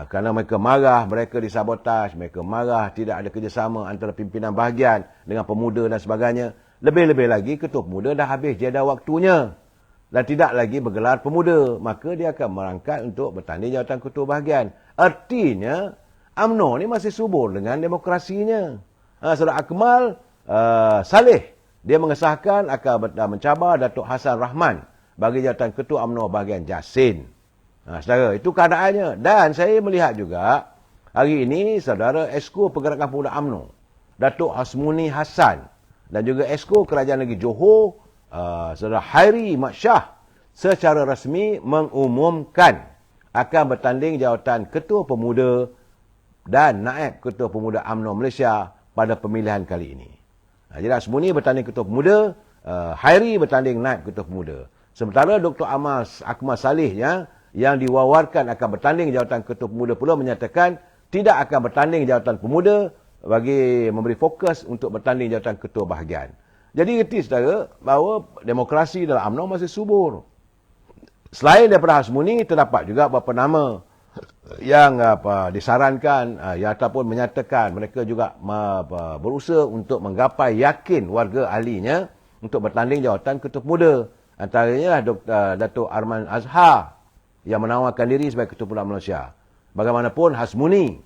Kerana mereka marah, mereka disabotaj, mereka marah, tidak ada kerjasama antara pimpinan bahagian dengan pemuda dan sebagainya. Lebih-lebih lagi, ketua pemuda dah habis jeda waktunya dan tidak lagi bergelar pemuda. Maka dia akan merangkak untuk bertanding jawatan ketua bahagian. Artinya, UMNO ni masih subur dengan demokrasinya. Saudara Akmal Saleh, dia mengesahkan akan mencabar Datuk Hassan Rahman bagi jawatan ketua UMNO bahagian Jasin. Saudara, itu keadaannya. Dan saya melihat juga Hari ini, Saudara Esko Pergerakan Pemuda UMNO, Datuk Hasmuni Hassan dan juga Esko Kerajaan Negeri Johor, Saudara Hairi Mat Shah, secara rasmi mengumumkan akan bertanding jawatan Ketua Pemuda dan Naib Ketua Pemuda UMNO Malaysia pada pemilihan kali ini. Jadi Hasmuni bertanding Ketua Pemuda, Hairi bertanding Naib Ketua Pemuda. Sementara Dr. Akmal Saleh yang diwawarkan akan bertanding jawatan Ketua Pemuda pula menyatakan tidak akan bertanding jawatan pemuda bagi memberi fokus untuk bertanding jawatan ketua bahagian. Jadi kerti saudara bahawa demokrasi dalam UMNO masih subur. Selain daripada Hasmuni, terdapat juga beberapa nama yang disarankan ataupun menyatakan mereka juga berusaha untuk menggapai yakin warga ahlinya untuk bertanding jawatan ketua pemuda. Antaranya Datuk Arman Azhar yang menawarkan diri sebagai Ketua Pemuda Malaysia. Bagaimanapun Hasmuni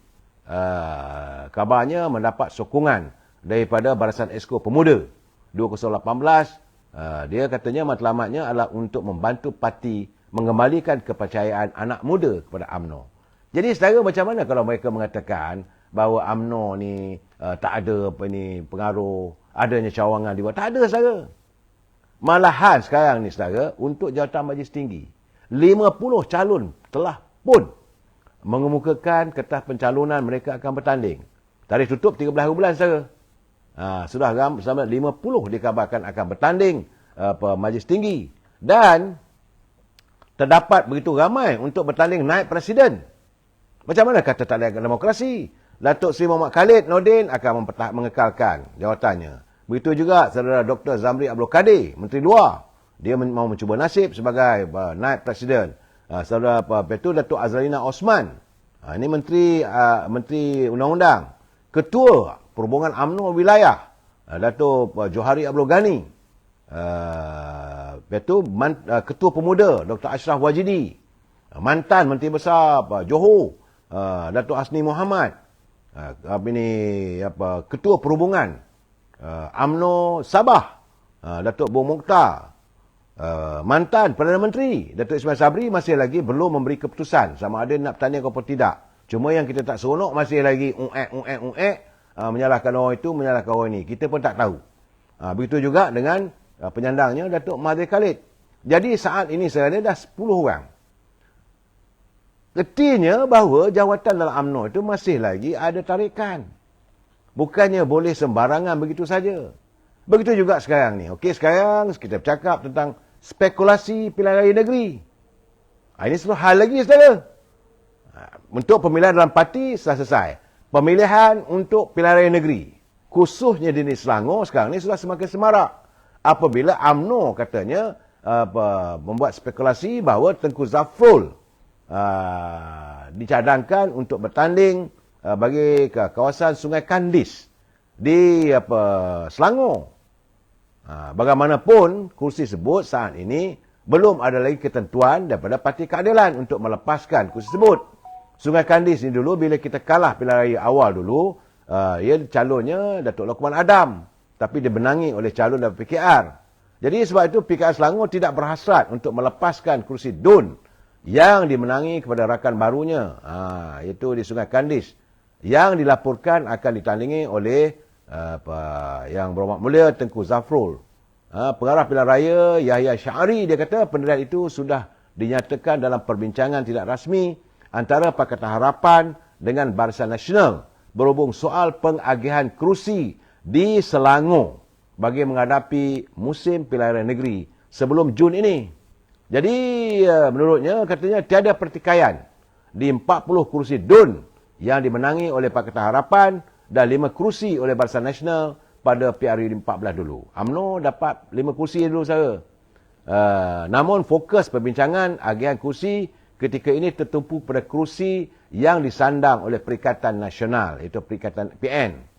kabarnya mendapat sokongan daripada Barisan Esko Pemuda 2018. Dia katanya matlamatnya adalah untuk membantu parti mengembalikan kepercayaan anak muda kepada UMNO. Jadi saudara, macam mana kalau mereka mengatakan bahawa UMNO ni tak ada pengaruh, adanya cawangan di bawah? Tak ada saudara. Malahan sekarang ni saudara, untuk jawatan majlis tinggi 50 calon telah pun mengemukakan kertas pencalonan mereka akan bertanding. Tarikh tutup 13 bulan saudara. Sudah sampai 50 dikabarkan akan bertanding majlis tinggi. Dan terdapat begitu ramai untuk bertanding naib presiden. Macam mana kata tak ada demokrasi? Datuk Seri Muhammad Khalid Nordin akan mengekalkan jawatannya. Begitu juga saudara Dr. Zamri Abdul Kadir, Menteri Luar. Dia mau mencuba nasib sebagai naib presiden. Saudara Datuk Azralina Osman. Ini Menteri Undang-Undang. Ketua Perhubungan UMNO Wilayah, Datuk Johari Abdul Ghani. Ketua Pemuda, Dr. Ashraf Wajidi. Mantan Menteri Besar Johor, Datuk Hasni Muhammad. Ketua Perhubungan UMNO Sabah, Datuk Bong Mokhtar. Mantan Perdana Menteri Datuk Ismail Sabri masih lagi belum memberi keputusan sama ada nak bertanding atau tidak. Cuma yang kita tak seronok masih lagi menyalahkan orang itu, menyalahkan orang ini. Kita pun tak tahu. Begitu juga dengan penyandangnya Datuk Mahathir Khalid. Jadi saat ini sebenarnya dah 10 orang. Artinya bahawa jawatan dalam UMNO itu masih lagi ada tarikan. Bukannya boleh sembarangan begitu saja. Begitu juga sekarang ni. Okey, sekarang kita bercakap tentang spekulasi pilihan raya negeri. Ini satu hal lagi, saudara. Untuk pemilihan dalam parti sudah selesai. Pemilihan untuk pilihan raya negeri, khususnya di Selangor sekarang ni sudah semakin semarak. Apabila UMNO katanya membuat spekulasi bahawa Tengku Zafrul dicadangkan untuk bertanding bagi kawasan Sungai Kandis di Selangor. Bagaimanapun, kursi tersebut saat ini belum ada lagi ketentuan daripada Parti Keadilan untuk melepaskan kursi tersebut. Sungai Kandis ni dulu, bila kita kalah pilihan raya awal dulu, calonnya Datuk Lokman Adam. Tapi dibenangi oleh calon dari PKR. Jadi sebab itu PKR Selangor tidak berhasrat untuk melepaskan kursi DUN yang dimenangi kepada rakan barunya, iaitu di Sungai Kandis, yang dilaporkan akan ditandingi oleh yang berhormat mulia Tengku Zafrul. Pengarah pilihan raya Yahya Syari, dia kata pendirian itu sudah dinyatakan dalam perbincangan tidak rasmi antara Pakatan Harapan dengan Barisan Nasional berhubung soal pengagihan kerusi di Selangor bagi menghadapi musim pilihan raya negeri sebelum Jun ini. Jadi menurutnya katanya tiada pertikaian di 40 kerusi DUN yang dimenangi oleh Pakatan Harapan dan 5 kerusi oleh Barisan Nasional pada PRU 14 dulu. UMNO dapat 5 kerusi dulu saya. Namun fokus perbincangan agihan kerusi ketika ini tertumpu pada kerusi yang disandang oleh Perikatan Nasional, iaitu Perikatan PN.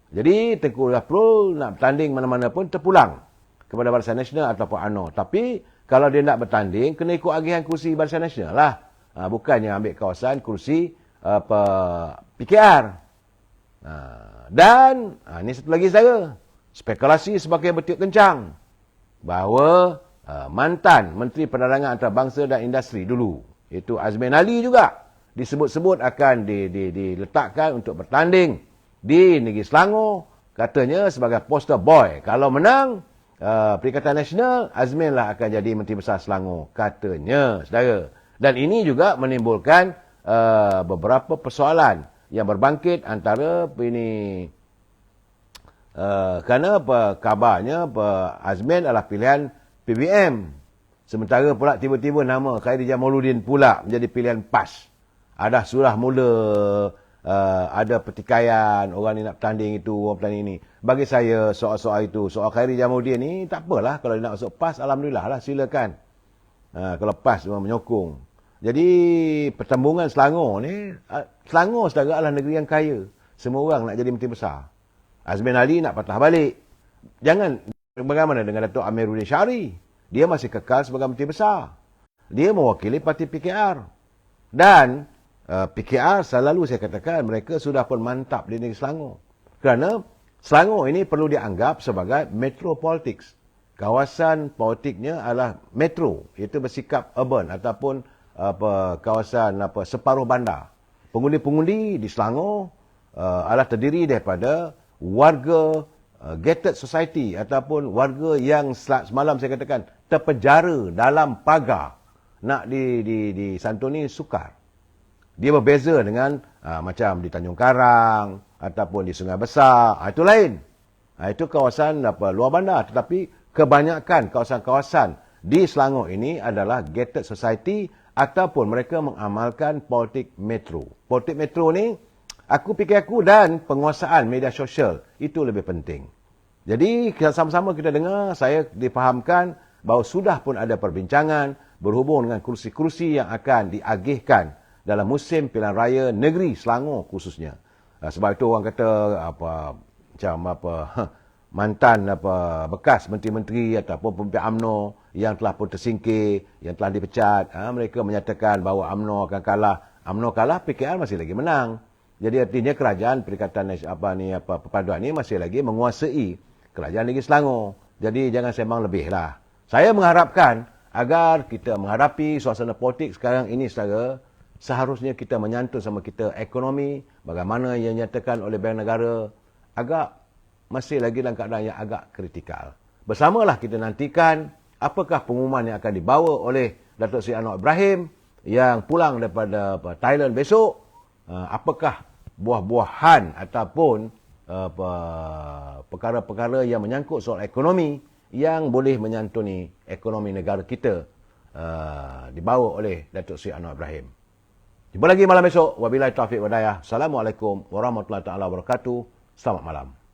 Jadi Tengku Zafrul nak bertanding mana-mana pun terpulang kepada Barisan Nasional ataupun UMNO. Tapi kalau dia nak bertanding, kena ikut agihan kerusi Barisan Nasional lah. Bukannya ambil kawasan kerusi PKR. Dan ini satu lagi saya, spekulasi semakin bertiup kencang bahawa mantan Menteri Penerangan Antarabangsa dan Industri dulu, iaitu Azmin Ali juga disebut-sebut akan diletakkan untuk bertanding di Negeri Selangor, katanya sebagai poster boy. Kalau menang Perikatan Nasional, Azmin lah akan jadi Menteri Besar Selangor, katanya, saudara. Dan ini juga menimbulkan beberapa persoalan yang berbangkit antara ini kerana kabarnya Azmin adalah pilihan PBM. Sementara pula tiba-tiba nama Khairi Jamaluddin pula menjadi pilihan PAS. Ada sudah mula ada pertikaian, orang ni nak bertanding itu, orang bertanding ini. Bagi saya soal-soal itu, soal Khairi Jamaluddin ni tak apalah. Kalau dia nak masuk PAS, alhamdulillah lah, silakan. Kalau PAS memang menyokong. Jadi pertembungan Selangor ni, Selangor saudara adalah negeri yang kaya. Semua orang nak jadi menteri besar. Azmin Ali nak patah balik. Jangan, bagaimana dengan Datuk Amiruddin Syari? Dia masih kekal sebagai menteri besar. Dia mewakili parti PKR. Dan PKR selalu saya katakan mereka sudah pun mantap di negeri Selangor. Kerana Selangor ini perlu dianggap sebagai metropolitics. Kawasan politiknya adalah metro, iaitu bersikap urban ataupun kawasan separuh bandar. Pengundi-pengundi di Selangor adalah terdiri daripada warga gated society ataupun warga yang semalam saya katakan terpenjara dalam pagar nak disantuni sukar. Dia berbeza dengan macam di Tanjung Karang ataupun di Sungai Besar. Itu lain. Itu kawasan luar bandar. Tetapi kebanyakan kawasan-kawasan di Selangor ini adalah gated society ataupun mereka mengamalkan politik metro. Politik metro ni, aku fikir dan penguasaan media sosial itu lebih penting. Jadi sama-sama kita dengar, saya difahamkan bahawa sudah pun ada perbincangan berhubung dengan kursi-kursi yang akan diagihkan dalam musim pilihan raya negeri Selangor khususnya. Sebab itu orang kata mantan bekas menteri-menteri ataupun pemimpin UMNO yang telah pun tersingkir, yang telah dipecat, mereka menyatakan bahawa UMNO akan kalah. UMNO kalah, PKR masih lagi menang. Jadi artinya kerajaan Perikatan Perpaduan ini masih lagi menguasai kerajaan negeri Selangor. Jadi jangan sembang lebih lah. Saya mengharapkan agar kita menghadapi suasana politik sekarang ini saudara, seharusnya kita menyantun sama kita ekonomi, bagaimana yang dinyatakan oleh Bank Negara, agak masih lagi dalam keadaan yang agak kritikal. Bersamalah kita nantikan apakah pengumuman yang akan dibawa oleh Datuk Seri Anwar Ibrahim yang pulang daripada Thailand besok. Apakah buah-buahan ataupun perkara-perkara yang menyangkut soal ekonomi yang boleh menyantuni ekonomi negara kita dibawa oleh Datuk Seri Anwar Ibrahim. Jumpa lagi malam esok. Wabillahi taufiq wa hidayah. Assalamualaikum warahmatullahi wabarakatuh. Selamat malam.